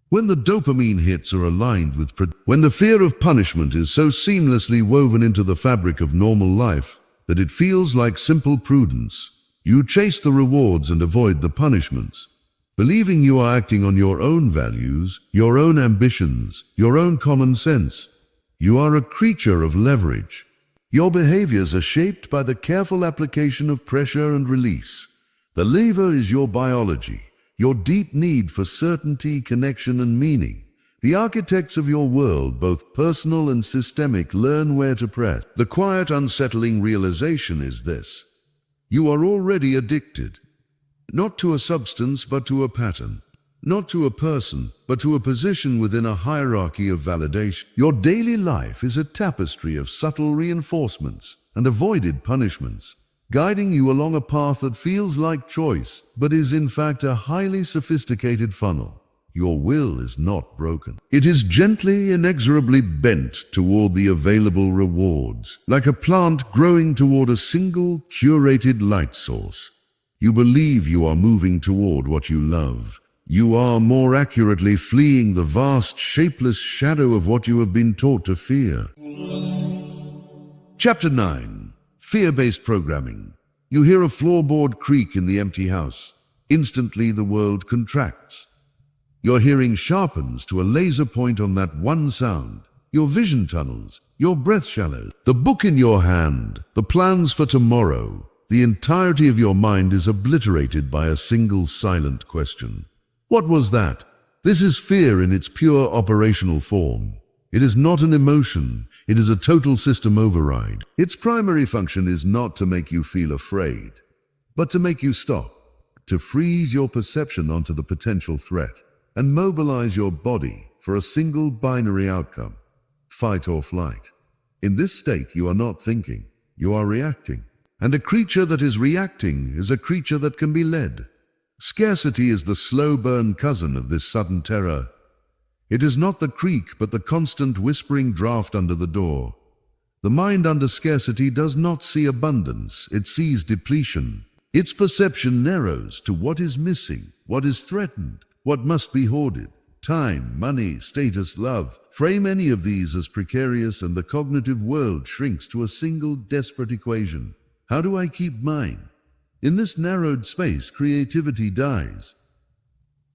When the dopamine hits are aligned with when the fear of punishment is so seamlessly woven into the fabric of normal life that it feels like simple prudence, you chase the rewards and avoid the punishments, believing you are acting on your own values, your own ambitions, your own common sense. You are a creature of leverage. Your behaviors are shaped by the careful application of pressure and release. The lever is your biology, your deep need for certainty, connection, and meaning. The architects of your world, both personal and systemic, learn where to press. The quiet, unsettling realization is this: you are already addicted, not to a substance but to a pattern, not to a person but to a position within a hierarchy of validation. Your daily life is a tapestry of subtle reinforcements and avoided punishments, guiding you along a path that feels like choice but is in fact a highly sophisticated funnel. Your will is not broken. It is gently, inexorably bent toward the available rewards, like a plant growing toward a single, curated light source. You believe you are moving toward what you love. You are, more accurately, fleeing the vast, shapeless shadow of what you have been taught to fear. Chapter 9. Fear-based programming. You hear a floorboard creak in the empty house. Instantly, the world contracts. Your hearing sharpens to a laser point on that one sound. Your vision tunnels, your breath shallows. The book in your hand, the plans for tomorrow, the entirety of your mind is obliterated by a single silent question. What was that? This is fear in its pure operational form. It is not an emotion, it is a total system override. Its primary function is not to make you feel afraid, but to make you stop, to freeze your perception onto the potential threat, and mobilize your body for a single binary outcome: fight or flight. In this state, you are not thinking, you are reacting. And a creature that is reacting is a creature that can be led. Scarcity is the slow burn cousin of this sudden terror. It is not the creak, but the constant whispering draft under the door. The mind under scarcity does not see abundance, it sees depletion. Its perception narrows to what is missing, what is threatened, what must be hoarded. Time, money, status, love. Frame any of these as precarious and the cognitive world shrinks to a single desperate equation. How do I keep mine? In this narrowed space, creativity dies.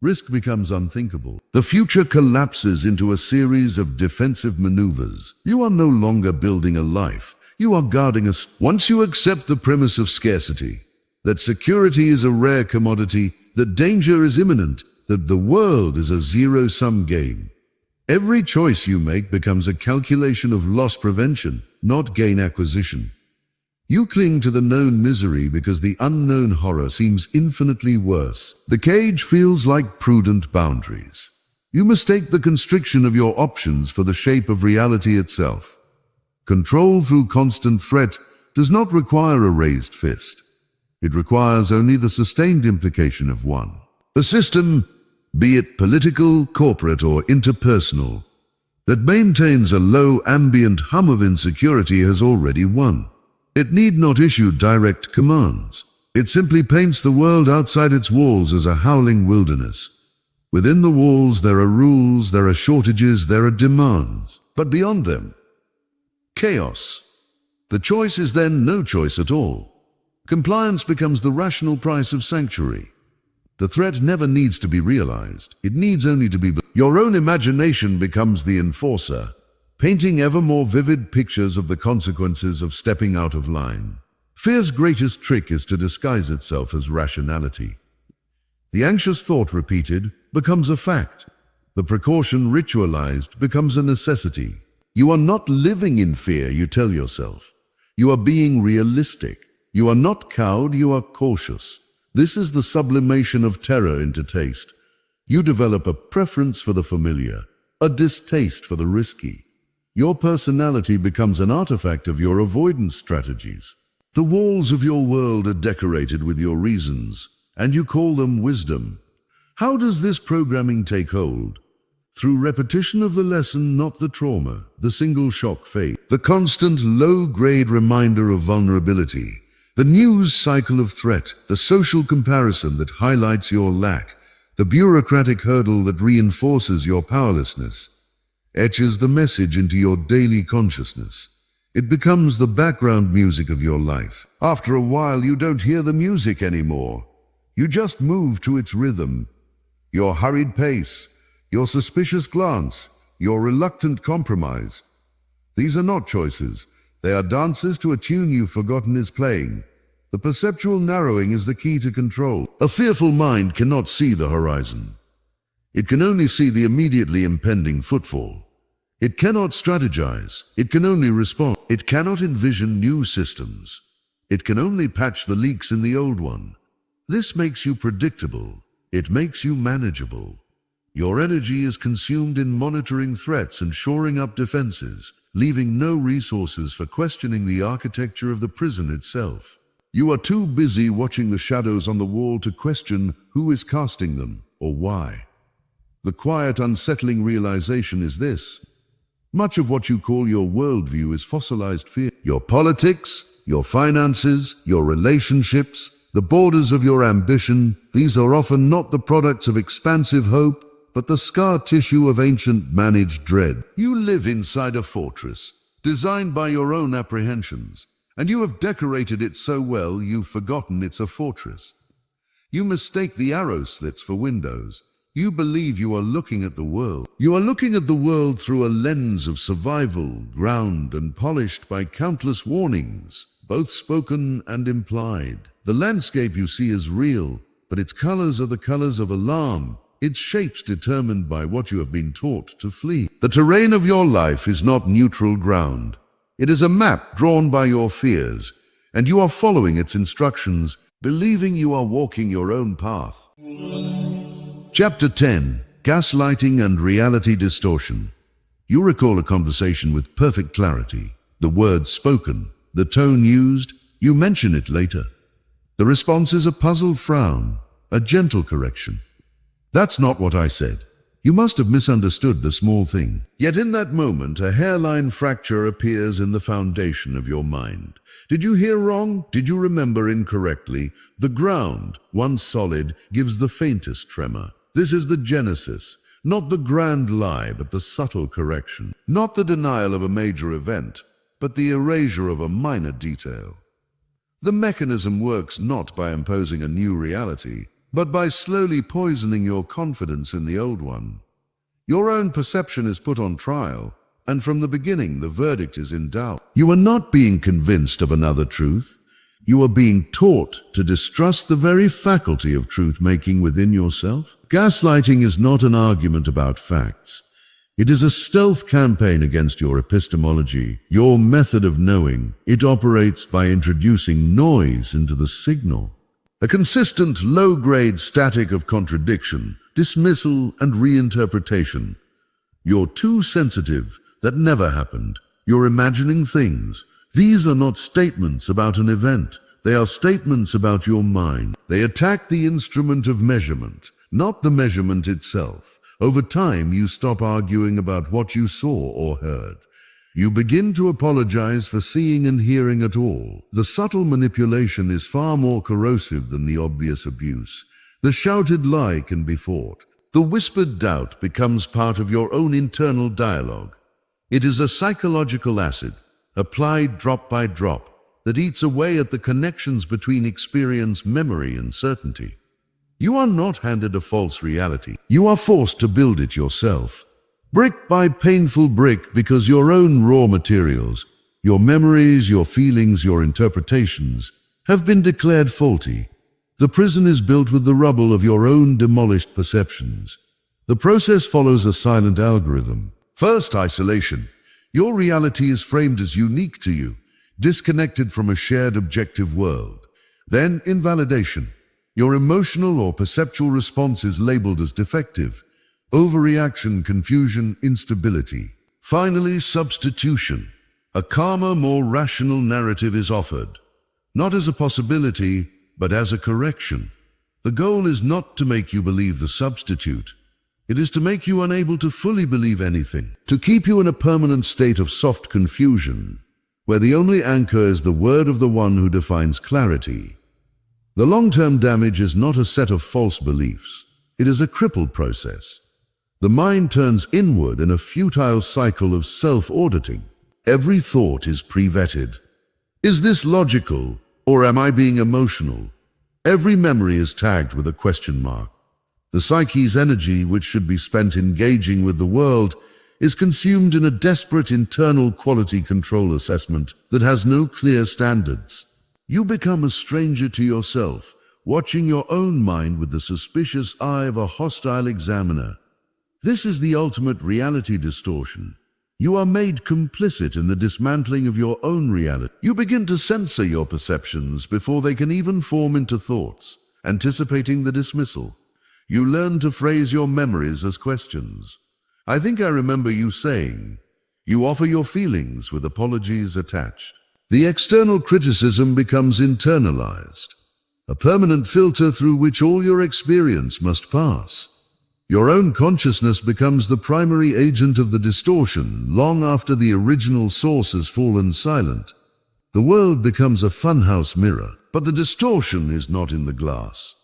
Risk becomes unthinkable. The future collapses into a series of defensive maneuvers. You are no longer building a life. You are guarding Once you accept the premise of scarcity, that security is a rare commodity, that danger is imminent, that the world is a zero-sum game, every choice you make becomes a calculation of loss prevention, not gain acquisition. You cling to the known misery because the unknown horror seems infinitely worse. The cage feels like prudent boundaries. You mistake the constriction of your options for the shape of reality itself. Control through constant threat does not require a raised fist. It requires only the sustained implication of one. A system, be it political, corporate, or interpersonal, that maintains a low ambient hum of insecurity has already won. It need not issue direct commands. It simply paints the world outside its walls as a howling wilderness. Within the walls there are rules, there are shortages, there are demands. But beyond them, chaos. The choice is then no choice at all. Compliance becomes the rational price of sanctuary. The threat never needs to be realized. It needs only to be. Your own imagination becomes the enforcer, painting ever more vivid pictures of the consequences of stepping out of line. Fear's greatest trick is to disguise itself as rationality. The anxious thought repeated becomes a fact. The precaution ritualized becomes a necessity. You are not living in fear, you tell yourself. You are being realistic. You are not cowed, you are cautious. This is the sublimation of terror into taste. You develop a preference for the familiar, a distaste for the risky. Your personality becomes an artifact of your avoidance strategies. The walls of your world are decorated with your reasons, and you call them wisdom. How does this programming take hold? Through repetition of the lesson, not the trauma, the single shock fade, the constant low-grade reminder of vulnerability, the news cycle of threat, the social comparison that highlights your lack, the bureaucratic hurdle that reinforces your powerlessness, etches the message into your daily consciousness. It becomes the background music of your life. After a while, you don't hear the music anymore. You just move to its rhythm. Your hurried pace, your suspicious glance, your reluctant compromise. These are not choices. They are dances to a tune you've forgotten is playing. The perceptual narrowing is the key to control. A fearful mind cannot see the horizon. It can only see the immediately impending footfall. It cannot strategize. It can only respond. It cannot envision new systems. It can only patch the leaks in the old one. This makes you predictable. It makes you manageable. Your energy is consumed in monitoring threats and shoring up defenses, leaving no resources for questioning the architecture of the prison itself. You are too busy watching the shadows on the wall to question who is casting them or why. The quiet, unsettling realization is this: much of what you call your worldview is fossilized fear. Your politics, your finances, your relationships, the borders of your ambition, these are often not the products of expansive hope, but the scar tissue of ancient managed dread. You live inside a fortress, designed by your own apprehensions, and you have decorated it so well you've forgotten it's a fortress. You mistake the arrow slits for windows. You believe you are looking at the world. You are looking at the world through a lens of survival, ground and polished by countless warnings, both spoken and implied. The landscape you see is real, but its colors are the colors of alarm, its shapes determined by what you have been taught to flee. The terrain of your life is not neutral ground. It is a map drawn by your fears, and you are following its instructions, believing you are walking your own path. Chapter 10: Gaslighting and Reality Distortion. You recall a conversation with perfect clarity. The words spoken, the tone used, you mention it later. The response is a puzzled frown, a gentle correction. That's not what I said. You must have misunderstood the small thing. Yet in that moment, a hairline fracture appears in the foundation of your mind. Did you hear wrong? Did you remember incorrectly? The ground, once solid, gives the faintest tremor. This is the genesis, not the grand lie, but the subtle correction. Not the denial of a major event, but the erasure of a minor detail. The mechanism works not by imposing a new reality, but by slowly poisoning your confidence in the old one. Your own perception is put on trial, and from the beginning the verdict is in doubt. You are not being convinced of another truth. You are being taught to distrust the very faculty of truth-making within yourself. Gaslighting is not an argument about facts. It is a stealth campaign against your epistemology, your method of knowing. It operates by introducing noise into the signal. A consistent, low-grade static of contradiction, dismissal, and reinterpretation. You're too sensitive. That never happened. You're imagining things. These are not statements about an event. They are statements about your mind. They attack the instrument of measurement, not the measurement itself. Over time, you stop arguing about what you saw or heard. You begin to apologize for seeing and hearing at all. The subtle manipulation is far more corrosive than the obvious abuse. The shouted lie can be fought. The whispered doubt becomes part of your own internal dialogue. It is a psychological acid, applied drop by drop, that eats away at the connections between experience, memory, and certainty. You are not handed a false reality. You are forced to build it yourself, brick by painful brick, because your own raw materials, your memories, your feelings, your interpretations, have been declared faulty. The prison is built with the rubble of your own demolished perceptions. The process follows a silent algorithm. First, isolation. Your reality is framed as unique to you, disconnected from a shared objective world. Then, invalidation. Your emotional or perceptual response is labeled as defective. Overreaction, confusion, instability. Finally, substitution. A calmer, more rational narrative is offered, not as a possibility, but as a correction. The goal is not to make you believe the substitute. It is to make you unable to fully believe anything, to keep you in a permanent state of soft confusion, where the only anchor is the word of the one who defines clarity. The long-term damage is not a set of false beliefs. It is a crippled process. The mind turns inward in a futile cycle of self-auditing. Every thought is pre-vetted. Is this logical, or am I being emotional? Every memory is tagged with a question mark. The psyche's energy, which should be spent engaging with the world, is consumed in a desperate internal quality control assessment that has no clear standards. You become a stranger to yourself, watching your own mind with the suspicious eye of a hostile examiner. This is the ultimate reality distortion. You are made complicit in the dismantling of your own reality. You begin to censor your perceptions before they can even form into thoughts, anticipating the dismissal. You learn to phrase your memories as questions. I think I remember you saying, you offer your feelings with apologies attached. The external criticism becomes internalized, a permanent filter through which all your experience must pass. Your own consciousness becomes the primary agent of the distortion long after the original source has fallen silent. The world becomes a funhouse mirror, but the distortion is not in the glass.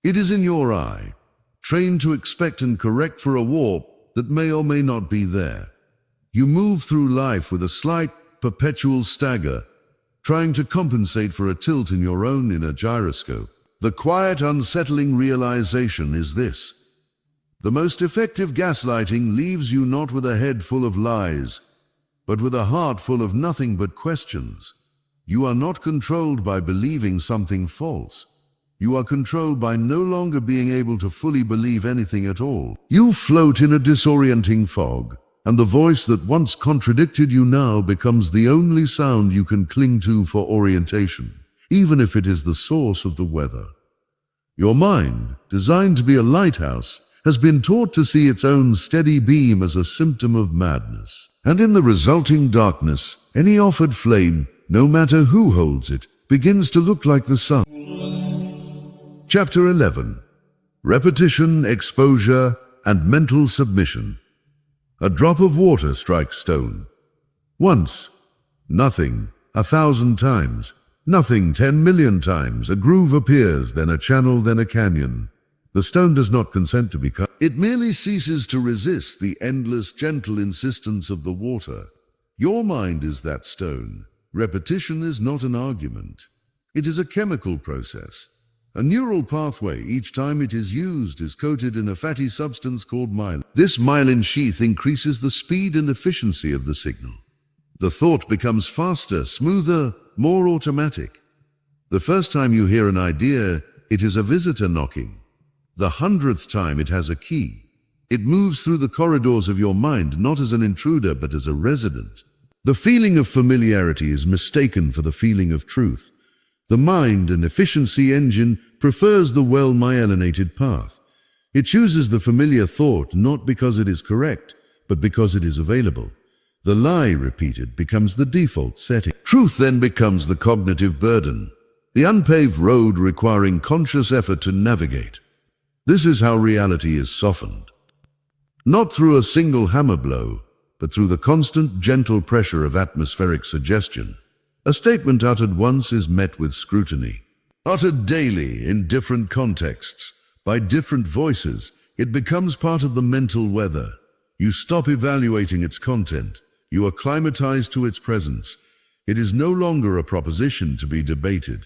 It is in your eye, trained to expect and correct for a warp that may or may not be there. You move through life with a slight, perpetual stagger, trying to compensate for a tilt in your own inner gyroscope. The quiet, unsettling realization is this: the most effective gaslighting leaves you not with a head full of lies, but with a heart full of nothing but questions. You are not controlled by believing something false. You are controlled by no longer being able to fully believe anything at all. You float in a disorienting fog, and the voice that once contradicted you now becomes the only sound you can cling to for orientation, even if it is the source of the weather. Your mind, designed to be a lighthouse, has been taught to see its own steady beam as a symptom of madness. And in the resulting darkness, any offered flame, no matter who holds it, begins to look like the sun. Chapter 11. Repetition, Exposure, and Mental Submission. A drop of water strikes stone. Once, nothing, 1,000 times, nothing 10 million times, a groove appears, then a channel, then a canyon. The stone does not consent to be cut. It merely ceases to resist the endless, gentle insistence of the water. Your mind is that stone. Repetition is not an argument. It is a chemical process. A neural pathway, each time it is used, is coated in a fatty substance called myelin. This myelin sheath increases the speed and efficiency of the signal. The thought becomes faster, smoother, more automatic. The first time you hear an idea, it is a visitor knocking. The 100th time, it has a key. It moves through the corridors of your mind, not as an intruder, but as a resident. The feeling of familiarity is mistaken for the feeling of truth. The mind, an efficiency engine, prefers the well-myelinated path. It chooses the familiar thought not because it is correct, but because it is available. The lie repeated becomes the default setting. Truth then becomes the cognitive burden, the unpaved road requiring conscious effort to navigate. This is how reality is softened. Not through a single hammer blow, but through the constant, gentle pressure of atmospheric suggestion. A statement uttered once is met with scrutiny. Uttered daily, in different contexts, by different voices, it becomes part of the mental weather. You stop evaluating its content. You acclimatize to its presence. It is no longer a proposition to be debated.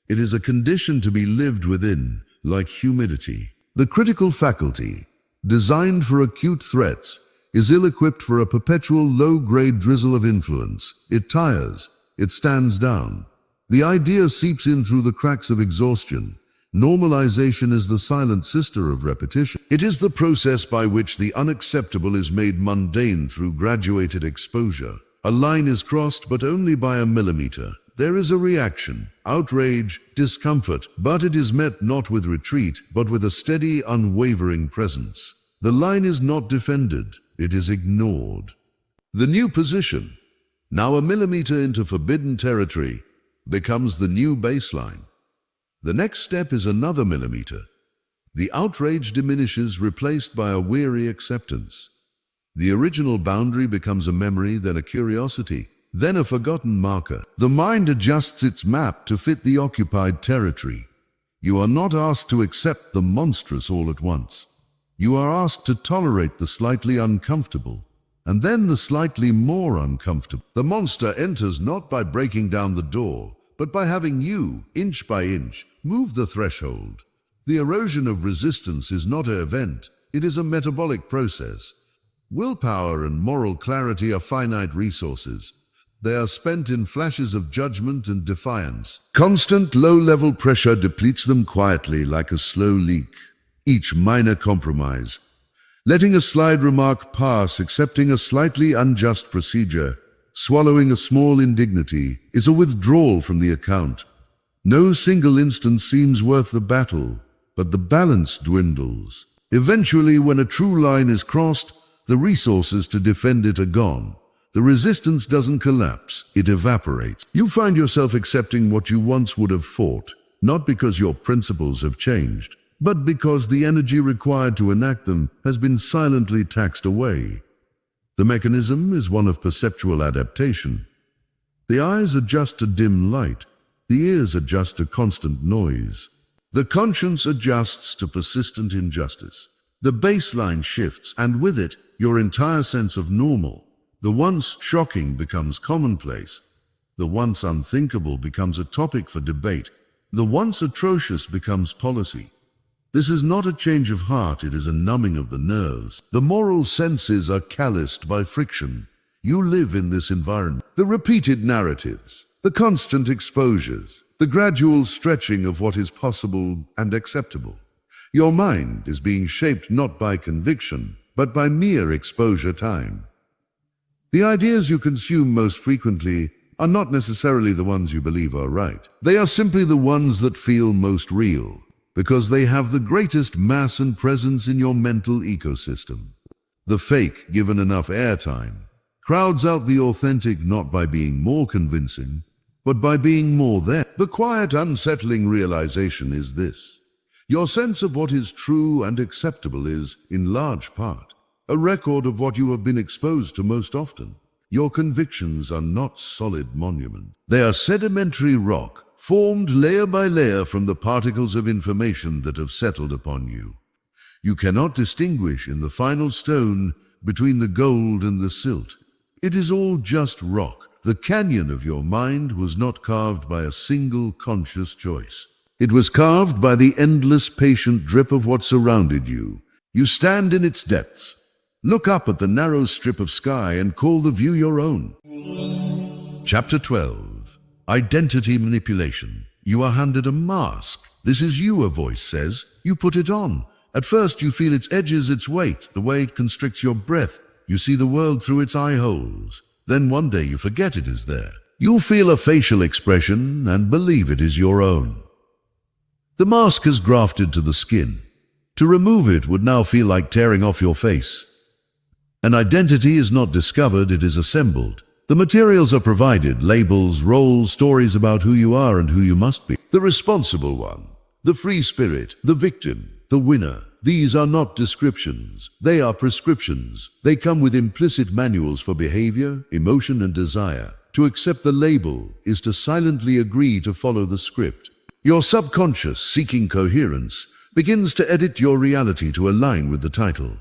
It is a condition to be lived within, like humidity. The critical faculty, designed for acute threats, is ill-equipped for a perpetual low-grade drizzle of influence. It tires, it stands down. The idea seeps in through the cracks of exhaustion. Normalization is the silent sister of repetition. It is the process by which the unacceptable is made mundane through graduated exposure. A line is crossed, but only by a millimeter. There is a reaction, outrage, discomfort, but it is met not with retreat, but with a steady, unwavering presence. The line is not defended, it is ignored. The new position, now a millimeter into forbidden territory, becomes the new baseline. The next step is another millimeter. The outrage diminishes, replaced by a weary acceptance. The original boundary becomes a memory, then a curiosity, then a forgotten marker. The mind adjusts its map to fit the occupied territory. You are not asked to accept the monstrous all at once. You are asked to tolerate the slightly uncomfortable, and then the slightly more uncomfortable. The monster enters not by breaking down the door, but by having you, inch by inch, move the threshold. The erosion of resistance is not an event, it is a metabolic process. Willpower and moral clarity are finite resources. They are spent in flashes of judgment and defiance. Constant low-level pressure depletes them quietly like a slow leak. Each minor compromise, letting a slide remark pass, accepting a slightly unjust procedure, swallowing a small indignity, is a withdrawal from the account. No single instance seems worth the battle, but the balance dwindles. Eventually, when a true line is crossed, the resources to defend it are gone. The resistance doesn't collapse, it evaporates. You find yourself accepting what you once would have fought, not because your principles have changed, but because the energy required to enact them has been silently taxed away. The mechanism is one of perceptual adaptation. The eyes adjust to dim light, the ears adjust to constant noise. The conscience adjusts to persistent injustice. The baseline shifts, and with it, your entire sense of normal. The once shocking becomes commonplace. The once unthinkable becomes a topic for debate. The once atrocious becomes policy. This is not a change of heart, it is a numbing of the nerves. The moral senses are calloused by friction. You live in this environment. The repeated narratives, the constant exposures, the gradual stretching of what is possible and acceptable. Your mind is being shaped not by conviction, but by mere exposure time. The ideas you consume most frequently are not necessarily the ones you believe are right. They are simply the ones that feel most real, because they have the greatest mass and presence in your mental ecosystem. The fake, given enough airtime, crowds out the authentic not by being more convincing, but by being more there. The quiet, unsettling realization is this: your sense of what is true and acceptable is, in large part, a record of what you have been exposed to most often. Your convictions are not solid monuments. They are sedimentary rock, formed layer by layer from the particles of information that have settled upon you. You cannot distinguish in the final stone between the gold and the silt. It is all just rock. The canyon of your mind was not carved by a single conscious choice. It was carved by the endless patient drip of what surrounded you. You stand in its depths. Look up at the narrow strip of sky and call the view your own. Chapter 12. Identity Manipulation. You are handed a mask. This is you, a voice says. You put it on. At first you feel its edges, its weight, the way it constricts your breath. You see the world through its eye holes. Then one day you forget it is there. You feel a facial expression and believe it is your own. The mask is grafted to the skin. To remove it would now feel like tearing off your face. An identity is not discovered, it is assembled. The materials are provided: labels, roles, stories about who you are and who you must be. The responsible one, the free spirit, the victim, the winner. These are not descriptions, they are prescriptions. They come with implicit manuals for behavior, emotion, and desire. To accept the label is to silently agree to follow the script. Your subconscious, seeking coherence, begins to edit your reality to align with the title.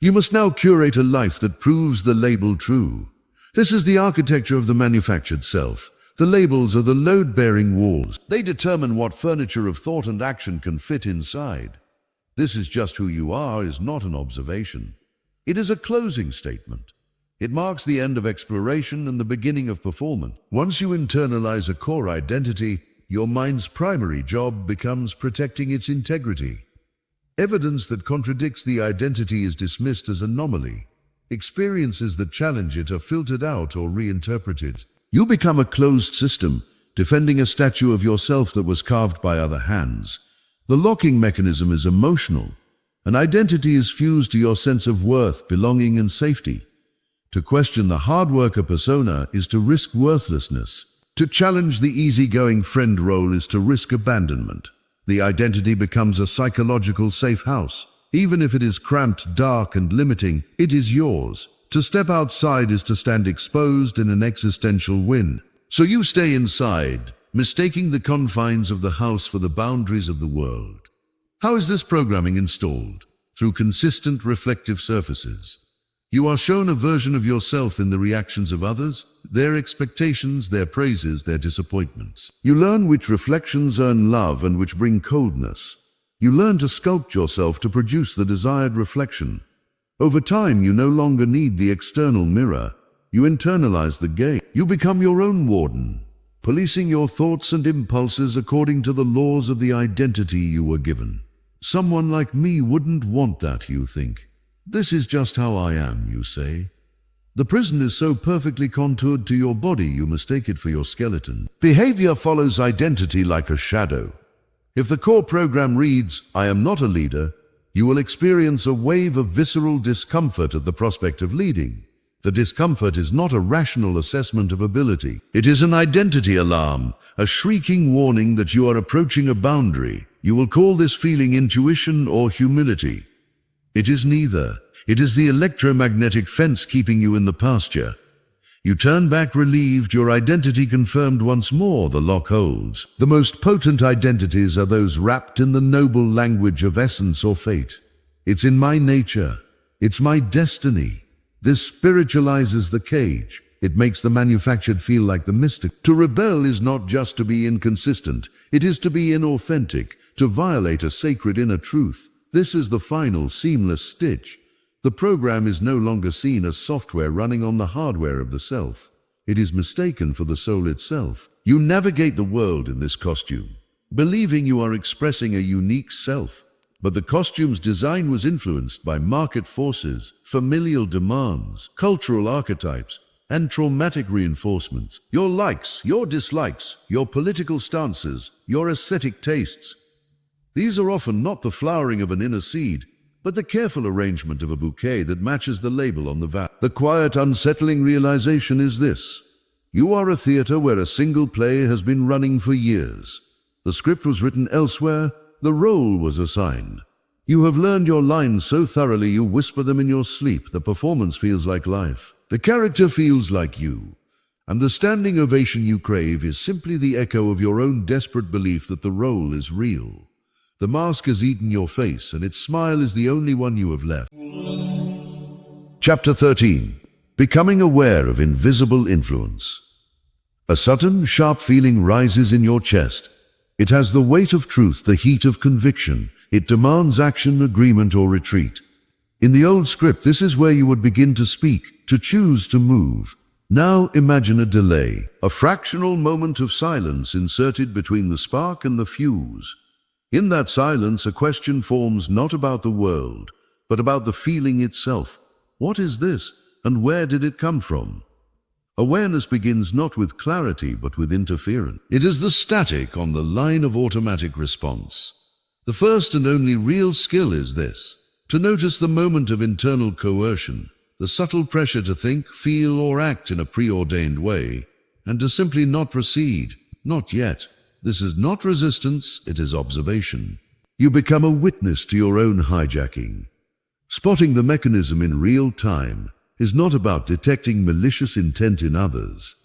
You must now curate a life that proves the label true. This is the architecture of the manufactured self, The labels are the load-bearing walls. They determine what furniture of thought and action can fit inside. This is just who you are is not an observation. It is a closing statement. It marks the end of exploration and the beginning of performance. Once you internalize a core identity, your mind's primary job becomes protecting its integrity. Evidence that contradicts the identity is dismissed as anomaly. Experiences that challenge it are filtered out or reinterpreted. You become a closed system, defending a statue of yourself that was carved by other hands. The locking mechanism is emotional. An identity is fused to your sense of worth, belonging, and safety. To question the hard worker persona is to risk worthlessness. To challenge the easygoing friend role is to risk abandonment. The identity becomes a psychological safe house. Even if it is cramped, dark, and limiting, it is yours. To step outside is to stand exposed in an existential win. So you stay inside, mistaking the confines of the house for the boundaries of the world. How is this programming installed? Through consistent reflective surfaces. You are shown a version of yourself in the reactions of others, their expectations, their praises, their disappointments. You learn which reflections earn love and which bring coldness. You learn to sculpt yourself to produce the desired reflection. Over time, you no longer need the external mirror. You internalize the game. You become your own warden, policing your thoughts and impulses according to the laws of the identity you were given. Someone like me wouldn't want that, you think. This is just how I am, you say. The prison is so perfectly contoured to your body, you mistake it for your skeleton. Behavior follows identity like a shadow. If the core program reads, "I am not a leader," you will experience a wave of visceral discomfort at the prospect of leading. The discomfort is not a rational assessment of ability. It is an identity alarm, a shrieking warning that you are approaching a boundary. You will call this feeling intuition or humility. It is neither. It is the electromagnetic fence keeping you in the pasture. You turn back relieved, your identity confirmed once more, the lock holds. The most potent identities are those wrapped in the noble language of essence or fate. It's in my nature. It's my destiny. This spiritualizes the cage. It makes the manufactured feel like the mystic. To rebel is not just to be inconsistent. It is to be inauthentic, to violate a sacred inner truth. This is the final seamless stitch. The program is no longer seen as software running on the hardware of the self. It is mistaken for the soul itself. You navigate the world in this costume, believing you are expressing a unique self. But the costume's design was influenced by market forces, familial demands, cultural archetypes, and traumatic reinforcements. Your likes, your dislikes, your political stances, your aesthetic tastes. These are often not the flowering of an inner seed, but the careful arrangement of a bouquet that matches the label on the vase. The quiet, unsettling realization is this. You are a theater where a single play has been running for years. The script was written elsewhere, the role was assigned. You have learned your lines so thoroughly you whisper them in your sleep. The performance feels like life. The character feels like you. And the standing ovation you crave is simply the echo of your own desperate belief that the role is real. The mask has eaten your face, and its smile is the only one you have left. Chapter 13. Becoming aware of invisible influence. A sudden, sharp feeling rises in your chest. It has the weight of truth, the heat of conviction. It demands action, agreement, or retreat. In the old script, this is where you would begin to speak, to choose to move. Now imagine a delay, a fractional moment of silence inserted between the spark and the fuse. In that silence, a question forms not about the world, but about the feeling itself. What is this, and where did it come from? Awareness begins not with clarity, but with interference. It is the static on the line of automatic response. The first and only real skill is this: to notice the moment of internal coercion, the subtle pressure to think, feel, or act in a preordained way, and to simply not proceed, not yet. This is not resistance, it is observation. You become a witness to your own hijacking. Spotting the mechanism in real time is not about detecting malicious intent in others.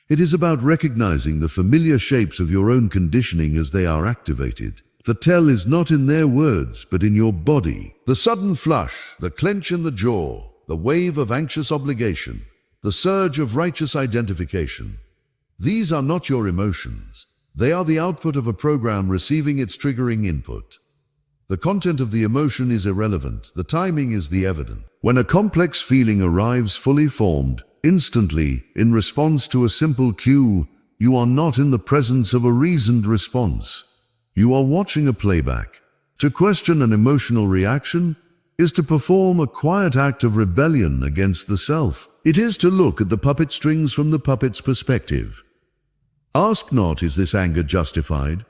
It is about recognizing the familiar shapes of your own conditioning as they are activated. The tell is not in their words, but in your body. The sudden flush, the clench in the jaw, the wave of anxious obligation, the surge of righteous identification. These are not your emotions. They are the output of a program receiving its triggering input. The content of the emotion is irrelevant. The timing is the evidence. When a complex feeling arrives fully formed, instantly, in response to a simple cue, you are not in the presence of a reasoned response. You are watching a playback. To question an emotional reaction is to perform a quiet act of rebellion against the self. It is to look at the puppet strings from the puppet's perspective. Ask not, is this anger justified?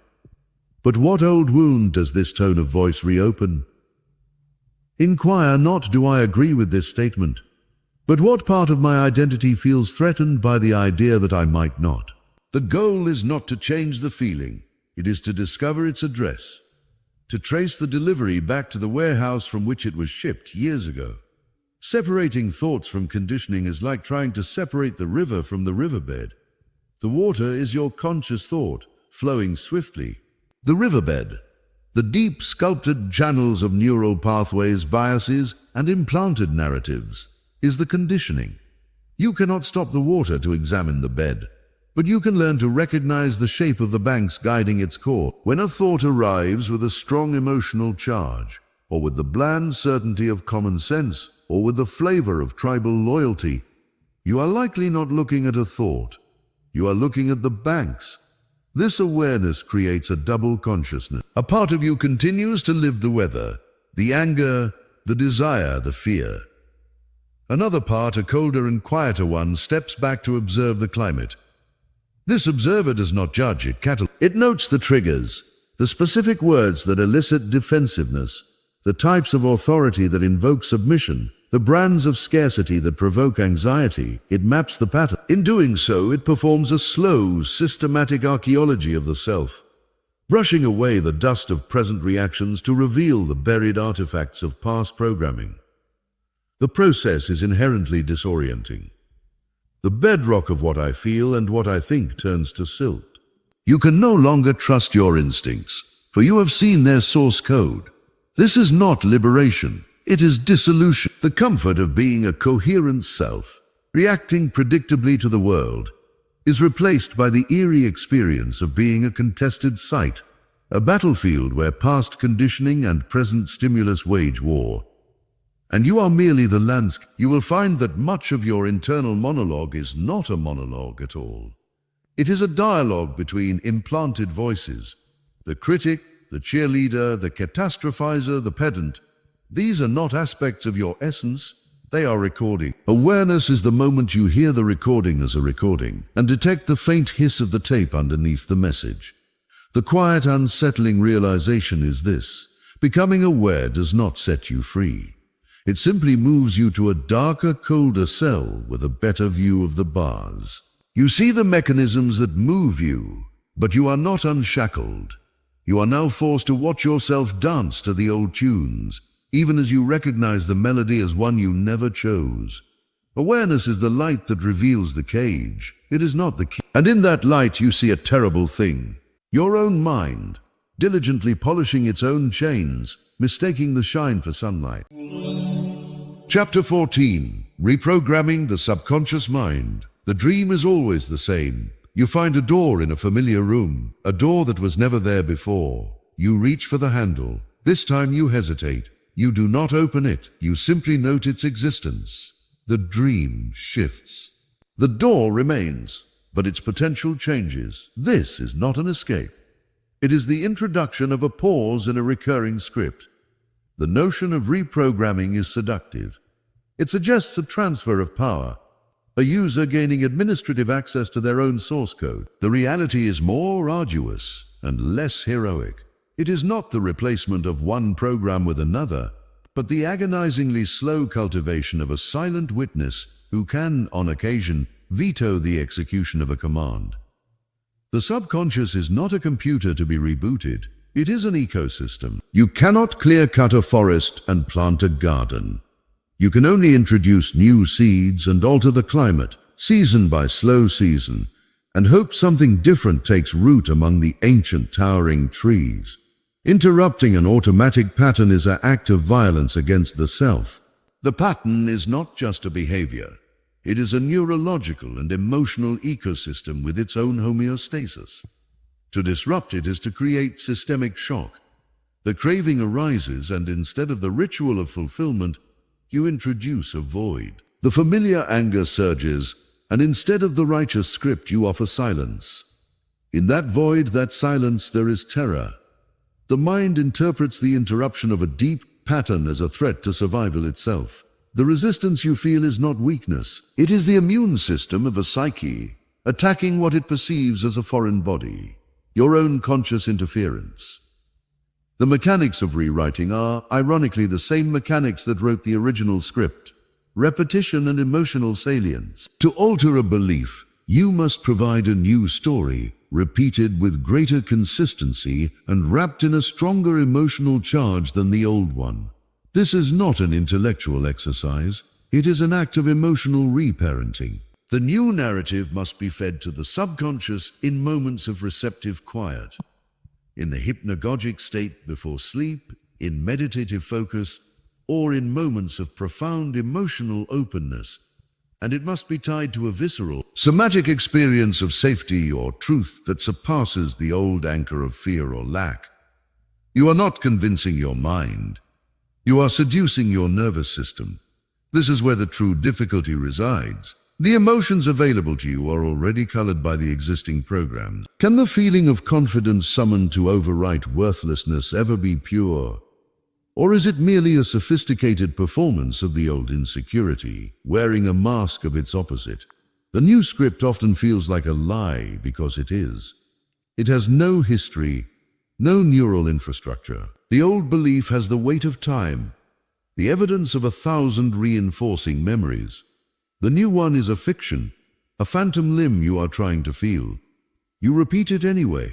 But what old wound does this tone of voice reopen? Inquire not, do I agree with this statement? But what part of my identity feels threatened by the idea that I might not? The goal is not to change the feeling. It is to discover its address, to trace the delivery back to the warehouse from which it was shipped years ago. Separating thoughts from conditioning is like trying to separate the river from the riverbed. The water is your conscious thought, flowing swiftly. The riverbed, the deep sculpted channels of neural pathways, biases, and implanted narratives, is the conditioning. You cannot stop the water to examine the bed, but you can learn to recognize the shape of the banks guiding its course. When a thought arrives with a strong emotional charge, or with the bland certainty of common sense, or with the flavor of tribal loyalty, you are likely not looking at a thought. You are looking at the banks. This awareness creates a double consciousness. A part of you continues to live the weather, the anger, the desire, the fear. Another part, a colder and quieter one, steps back to observe the climate. This observer does not judge, it notes the triggers, the specific words that elicit defensiveness, the types of authority that invoke submission, the brands of scarcity that provoke anxiety. It maps the pattern. In doing so, it performs a slow, systematic archaeology of the self, brushing away the dust of present reactions to reveal the buried artifacts of past programming. The process is inherently disorienting. The bedrock of what I feel and what I think turns to silt. You can no longer trust your instincts, for you have seen their source code. This is not liberation. It is dissolution. The comfort of being a coherent self, reacting predictably to the world, is replaced by the eerie experience of being a contested site, a battlefield where past conditioning and present stimulus wage war. And you are merely the landscape. You will find that much of your internal monologue is not a monologue at all. It is a dialogue between implanted voices, the critic, the cheerleader, the catastrophizer, the pedant. These are not aspects of your essence, they are recording. Awareness is the moment you hear the recording as a recording and detect the faint hiss of the tape underneath the message. The quiet, unsettling realization is this: becoming aware does not set you free. It simply moves you to a darker, colder cell with a better view of the bars. You see the mechanisms that move you, but you are not unshackled. You are now forced to watch yourself dance to the old tunes, even as you recognize the melody as one you never chose. Awareness is the light that reveals the cage. It is not the key. And in that light you see a terrible thing. Your own mind, diligently polishing its own chains, mistaking the shine for sunlight. Chapter 14. Reprogramming the subconscious mind. The dream is always the same. You find a door in a familiar room, a door that was never there before. You reach for the handle. This time you hesitate. You do not open it. You simply note its existence. The dream shifts. The door remains, but its potential changes. This is not an escape. It is the introduction of a pause in a recurring script. The notion of reprogramming is seductive. It suggests a transfer of power, a user gaining administrative access to their own source code. The reality is more arduous and less heroic. It is not the replacement of one program with another, but the agonizingly slow cultivation of a silent witness who can, on occasion, veto the execution of a command. The subconscious is not a computer to be rebooted. It is an ecosystem. You cannot clear-cut a forest and plant a garden. You can only introduce new seeds and alter the climate, season by slow season, and hope something different takes root among the ancient towering trees. Interrupting an automatic pattern is an act of violence against the self. The pattern is not just a behavior. It is a neurological and emotional ecosystem with its own homeostasis. To disrupt it is to create systemic shock. The craving arises, and instead of the ritual of fulfillment, you introduce a void. The familiar anger surges, and instead of the righteous script, you offer silence. In that void, that silence, there is terror. The mind interprets the interruption of a deep pattern as a threat to survival itself. The resistance you feel is not weakness. It is the immune system of a psyche, attacking what it perceives as a foreign body, your own conscious interference. The mechanics of rewriting are, ironically, the same mechanics that wrote the original script: repetition and emotional salience. To alter a belief, you must provide a new story, repeated with greater consistency and wrapped in a stronger emotional charge than the old one. This is not an intellectual exercise. It is an act of emotional reparenting. The new narrative must be fed to the subconscious in moments of receptive quiet, in the hypnagogic state before sleep, in meditative focus, or in moments of profound emotional openness. And it must be tied to a visceral, somatic experience of safety or truth that surpasses the old anchor of fear or lack. You are not convincing your mind. You are seducing your nervous system. This is where the true difficulty resides. The emotions available to you are already colored by the existing programs. Can the feeling of confidence summoned to overwrite worthlessness ever be pure? Or is it merely a sophisticated performance of the old insecurity, wearing a mask of its opposite? The new script often feels like a lie because it is. It has no history, no neural infrastructure. The old belief has the weight of time, the evidence of 1,000 reinforcing memories. The new one is a fiction, a phantom limb you are trying to feel. You repeat it anyway.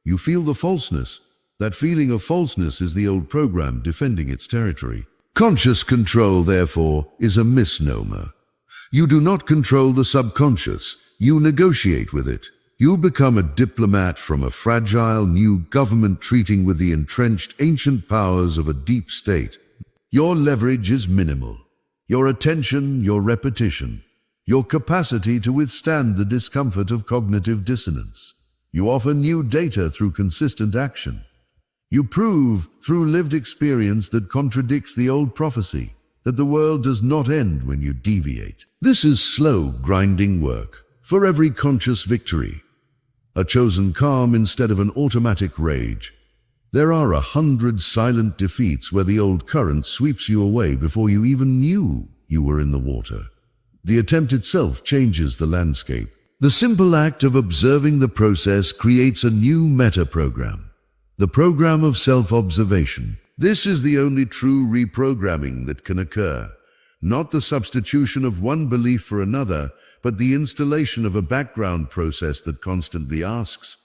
You feel the falseness. That feeling of falseness is the old program defending its territory. Conscious control, therefore, is a misnomer. You do not control the subconscious. You negotiate with it. You become a diplomat from a fragile new government treating with the entrenched ancient powers of a deep state. Your leverage is minimal. Your attention, your repetition, your capacity to withstand the discomfort of cognitive dissonance. You offer new data through consistent action. You prove, through lived experience that contradicts the old prophecy, that the world does not end when you deviate. This is slow, grinding work. For every conscious victory, a chosen calm instead of an automatic rage, there are 100 silent defeats where the old current sweeps you away before you even knew you were in the water. The attempt itself changes the landscape. The simple act of observing the process creates a new meta-program, the program of self-observation. This is the only true reprogramming that can occur, not the substitution of one belief for another, but the installation of a background process that constantly asks,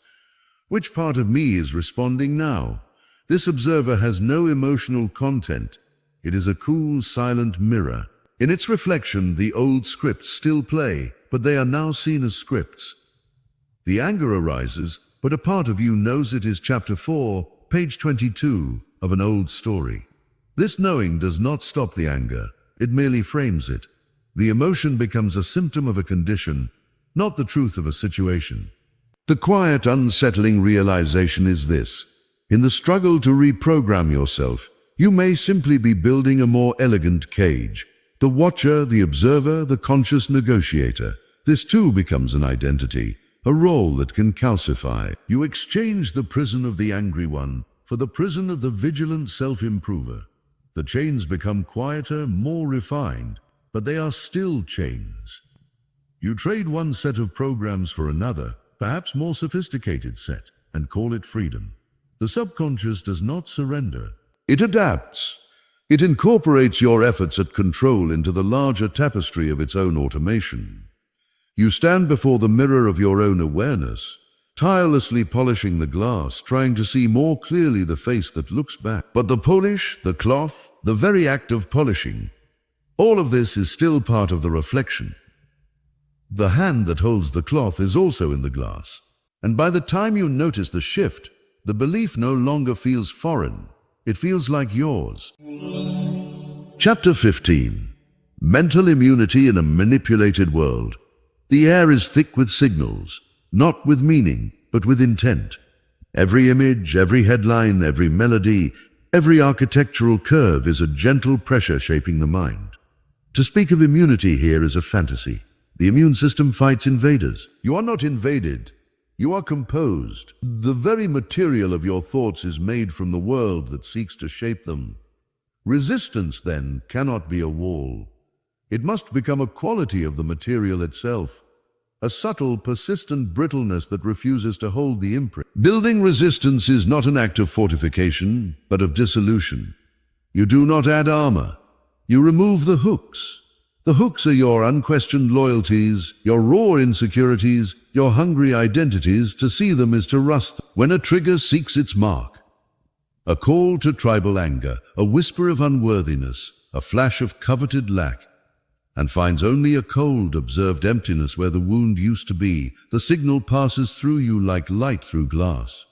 which part of me is responding now? This observer has no emotional content. It is a cool, silent mirror. In its reflection, the old scripts still play, but they are now seen as scripts. The anger arises, but a part of you knows it is chapter 4, page 22 of an old story. This knowing does not stop the anger. It merely frames it. The emotion becomes a symptom of a condition, not the truth of a situation. The quiet, unsettling realization is this: in the struggle to reprogram yourself, you may simply be building a more elegant cage. The watcher, the observer, the conscious negotiator. This too becomes an identity, a role that can calcify. You exchange the prison of the angry one for the prison of the vigilant self-improver. The chains become quieter, more refined, but they are still chains. You trade one set of programs for another, perhaps more sophisticated set, and call it freedom. The subconscious does not surrender. It adapts. It incorporates your efforts at control into the larger tapestry of its own automation. You stand before the mirror of your own awareness, tirelessly polishing the glass, trying to see more clearly the face that looks back. But the polish, the cloth, the very act of polishing, all of this is still part of the reflection. The hand that holds the cloth is also in the glass. And by the time you notice the shift, the belief no longer feels foreign. It feels like yours. Chapter 15. Mental immunity in a manipulated world. The air is thick with signals, not with meaning, but with intent. Every image, every headline, every melody, every architectural curve is a gentle pressure shaping the mind. To speak of immunity here is a fantasy. The immune system fights invaders. You are not invaded. You are composed. The very material of your thoughts is made from the world that seeks to shape them. Resistance, then, cannot be a wall. It must become a quality of the material itself, a subtle, persistent brittleness that refuses to hold the imprint. Building resistance is not an act of fortification, but of dissolution. You do not add armor. You remove the hooks. The hooks are your unquestioned loyalties, your raw insecurities, your hungry identities. To see them is to rust them. When a trigger seeks its mark, a call to tribal anger, a whisper of unworthiness, a flash of coveted lack, and finds only a cold, observed emptiness where the wound used to be, the signal passes through you like light through glass.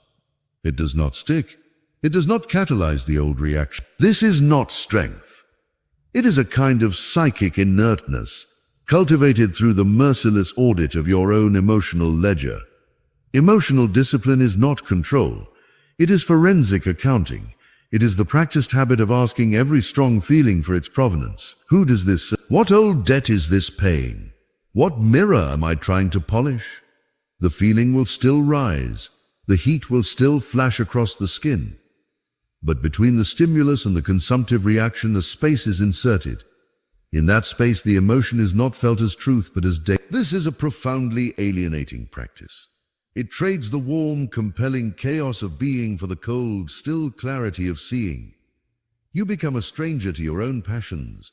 It does not stick. It does not catalyze the old reaction. This is not strength. It is a kind of psychic inertness, cultivated through the merciless audit of your own emotional ledger. Emotional discipline is not control. It is forensic accounting. It is the practiced habit of asking every strong feeling for its provenance. Who does this serve? What old debt is this paying? What mirror am I trying to polish? The feeling will still rise. The heat will still flash across the skin. But between the stimulus and the consumptive reaction, a space is inserted. In that space, the emotion is not felt as truth, but as data. This is a profoundly alienating practice. It trades the warm, compelling chaos of being for the cold, still clarity of seeing. You become a stranger to your own passions.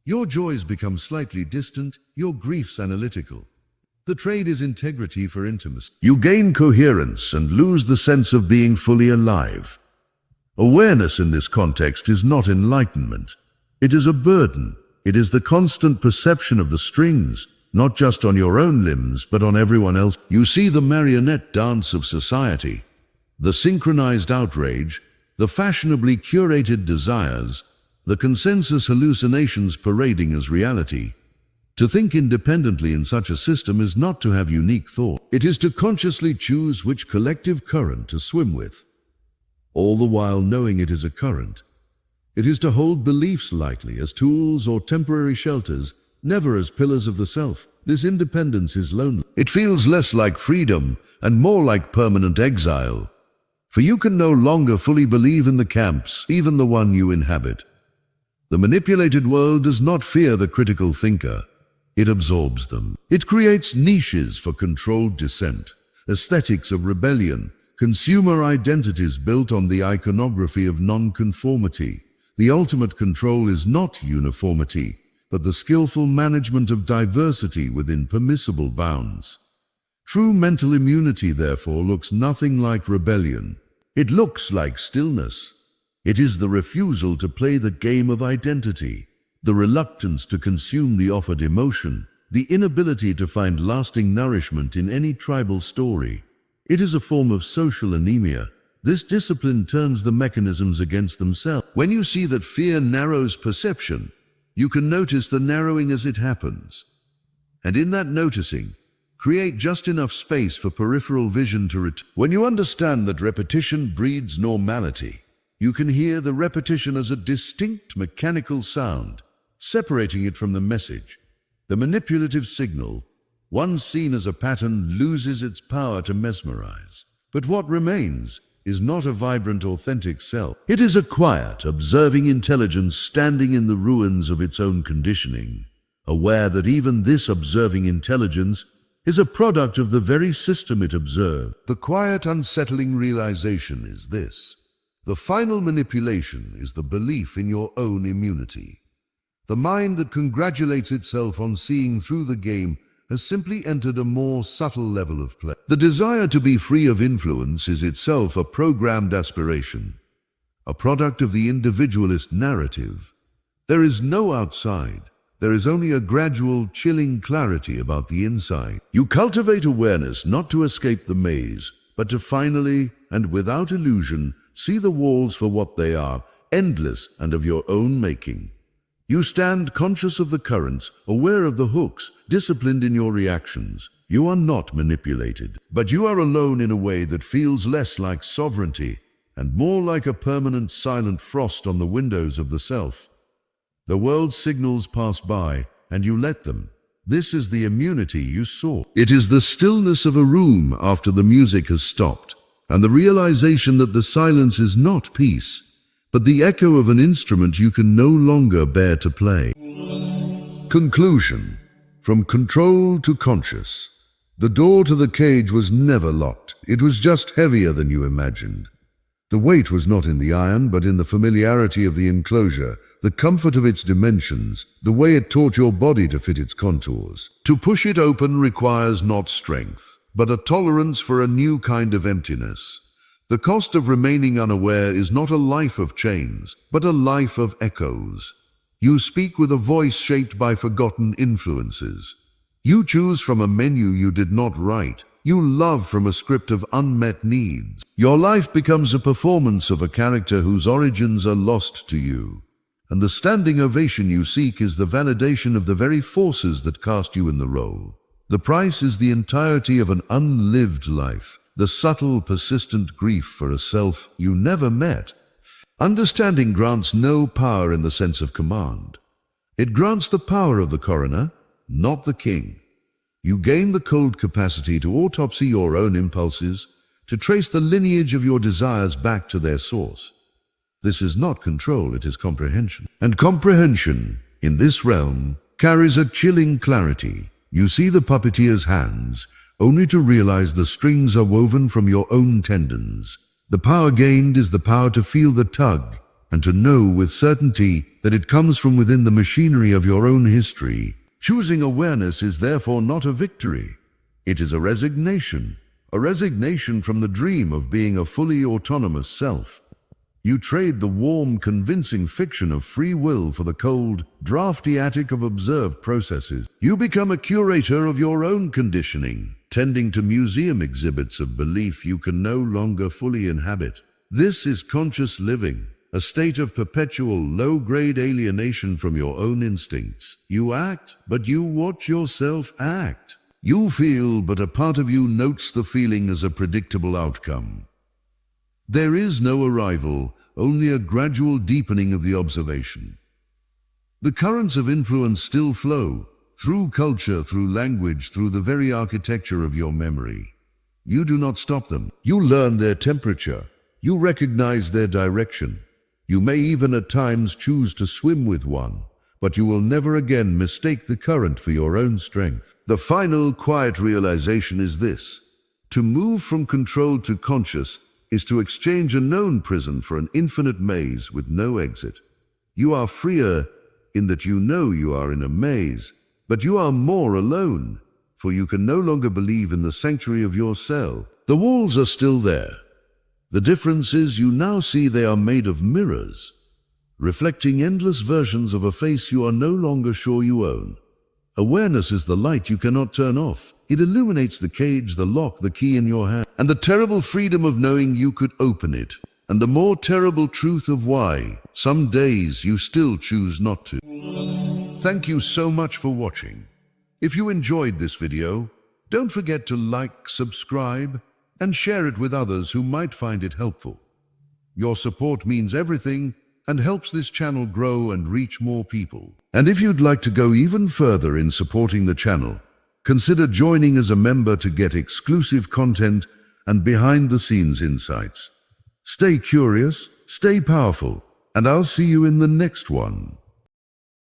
Your joys become slightly distant, your griefs analytical. The trade is integrity for intimacy. You gain coherence and lose the sense of being fully alive. Awareness in this context is not enlightenment. It is a burden. It is the constant perception of the strings, not just on your own limbs, but on everyone else. You see the marionette dance of society, the synchronized outrage, the fashionably curated desires, the consensus hallucinations parading as reality. To think independently in such a system is not to have unique thought. It is to consciously choose which collective current to swim with, all the while knowing it is a current. It is to hold beliefs lightly as tools or temporary shelters, never as pillars of the self. This independence is lonely. It feels less like freedom and more like permanent exile. For you can no longer fully believe in the camps, even the one you inhabit. The manipulated world does not fear the critical thinker. It absorbs them. It creates niches for controlled dissent, aesthetics of rebellion, consumer identities built on the iconography of nonconformity. The ultimate control is not uniformity, but the skillful management of diversity within permissible bounds. True mental immunity, therefore, looks nothing like rebellion. It looks like stillness. It is the refusal to play the game of identity, the reluctance to consume the offered emotion, the inability to find lasting nourishment in any tribal story. It is a form of social anemia. This discipline turns the mechanisms against themselves. When you see that fear narrows perception, you can notice the narrowing as it happens. And in that noticing, create just enough space for peripheral vision to return. When you understand that repetition breeds normality, you can hear the repetition as a distinct mechanical sound, separating it from the message. The manipulative signal, once seen as a pattern, loses its power to mesmerize. But what remains is not a vibrant, authentic self. It is a quiet, observing intelligence standing in the ruins of its own conditioning, aware that even this observing intelligence is a product of the very system it observed. The quiet, unsettling realization is this: the final manipulation is the belief in your own immunity. The mind that congratulates itself on seeing through the game has simply entered a more subtle level of play. The desire to be free of influence is itself a programmed aspiration, a product of the individualist narrative. There is no outside. There is only a gradual, chilling clarity about the inside. You cultivate awareness not to escape the maze, but to finally, and without illusion, see the walls for what they are, endless and of your own making. You stand conscious of the currents, aware of the hooks, disciplined in your reactions. You are not manipulated, but you are alone in a way that feels less like sovereignty and more like a permanent silent frost on the windows of the self. The world's signals pass by, and you let them. This is the immunity you sought. It is the stillness of a room after the music has stopped, and the realization that the silence is not peace, but the echo of an instrument you can no longer bear to play. Conclusion. From control to conscious. The door to the cage was never locked. It was just heavier than you imagined. The weight was not in the iron, but in the familiarity of the enclosure, the comfort of its dimensions, the way it taught your body to fit its contours. To push it open requires not strength, but a tolerance for a new kind of emptiness. The cost of remaining unaware is not a life of chains, but a life of echoes. You speak with a voice shaped by forgotten influences. You choose from a menu you did not write. You love from a script of unmet needs. Your life becomes a performance of a character whose origins are lost to you. And the standing ovation you seek is the validation of the very forces that cast you in the role. The price is the entirety of an unlived life, the subtle, persistent grief for a self you never met. Understanding grants no power in the sense of command. It grants the power of the coroner, not the king. You gain the cold capacity to autopsy your own impulses, to trace the lineage of your desires back to their source. This is not control, it is comprehension. And comprehension, in this realm, carries a chilling clarity. You see the puppeteer's hands, only to realize the strings are woven from your own tendons. The power gained is the power to feel the tug, and to know with certainty that it comes from within the machinery of your own history. Choosing awareness is therefore not a victory. It is a resignation from the dream of being a fully autonomous self. You trade the warm, convincing fiction of free will for the cold, drafty attic of observed processes. You become a curator of your own conditioning, tending to museum exhibits of belief you can no longer fully inhabit. This is conscious living. A state of perpetual low-grade alienation from your own instincts. You act, but you watch yourself act. You feel, but a part of you notes the feeling as a predictable outcome. There is no arrival, only a gradual deepening of the observation. The currents of influence still flow, through culture, through language, through the very architecture of your memory. You do not stop them. You learn their temperature. You recognize their direction. You may even at times choose to swim with one, but you will never again mistake the current for your own strength. The final quiet realization is this: to move from control to conscious is to exchange a known prison for an infinite maze with no exit. You are freer in that you know you are in a maze, but you are more alone, for you can no longer believe in the sanctuary of your cell. The walls are still there. The difference is you now see they are made of mirrors, reflecting endless versions of a face you are no longer sure you own. Awareness is the light you cannot turn off. It illuminates the cage, the lock, the key in your hand, and the terrible freedom of knowing you could open it, and the more terrible truth of why, some days you still choose not to. Thank you so much for watching. If you enjoyed this video, don't forget to like, subscribe, and share it with others who might find it helpful. Your support means everything and helps this channel grow and reach more people. And if you'd like to go even further in supporting the channel, consider joining as a member to get exclusive content and behind-the-scenes insights. Stay curious, stay powerful, and I'll see you in the next one.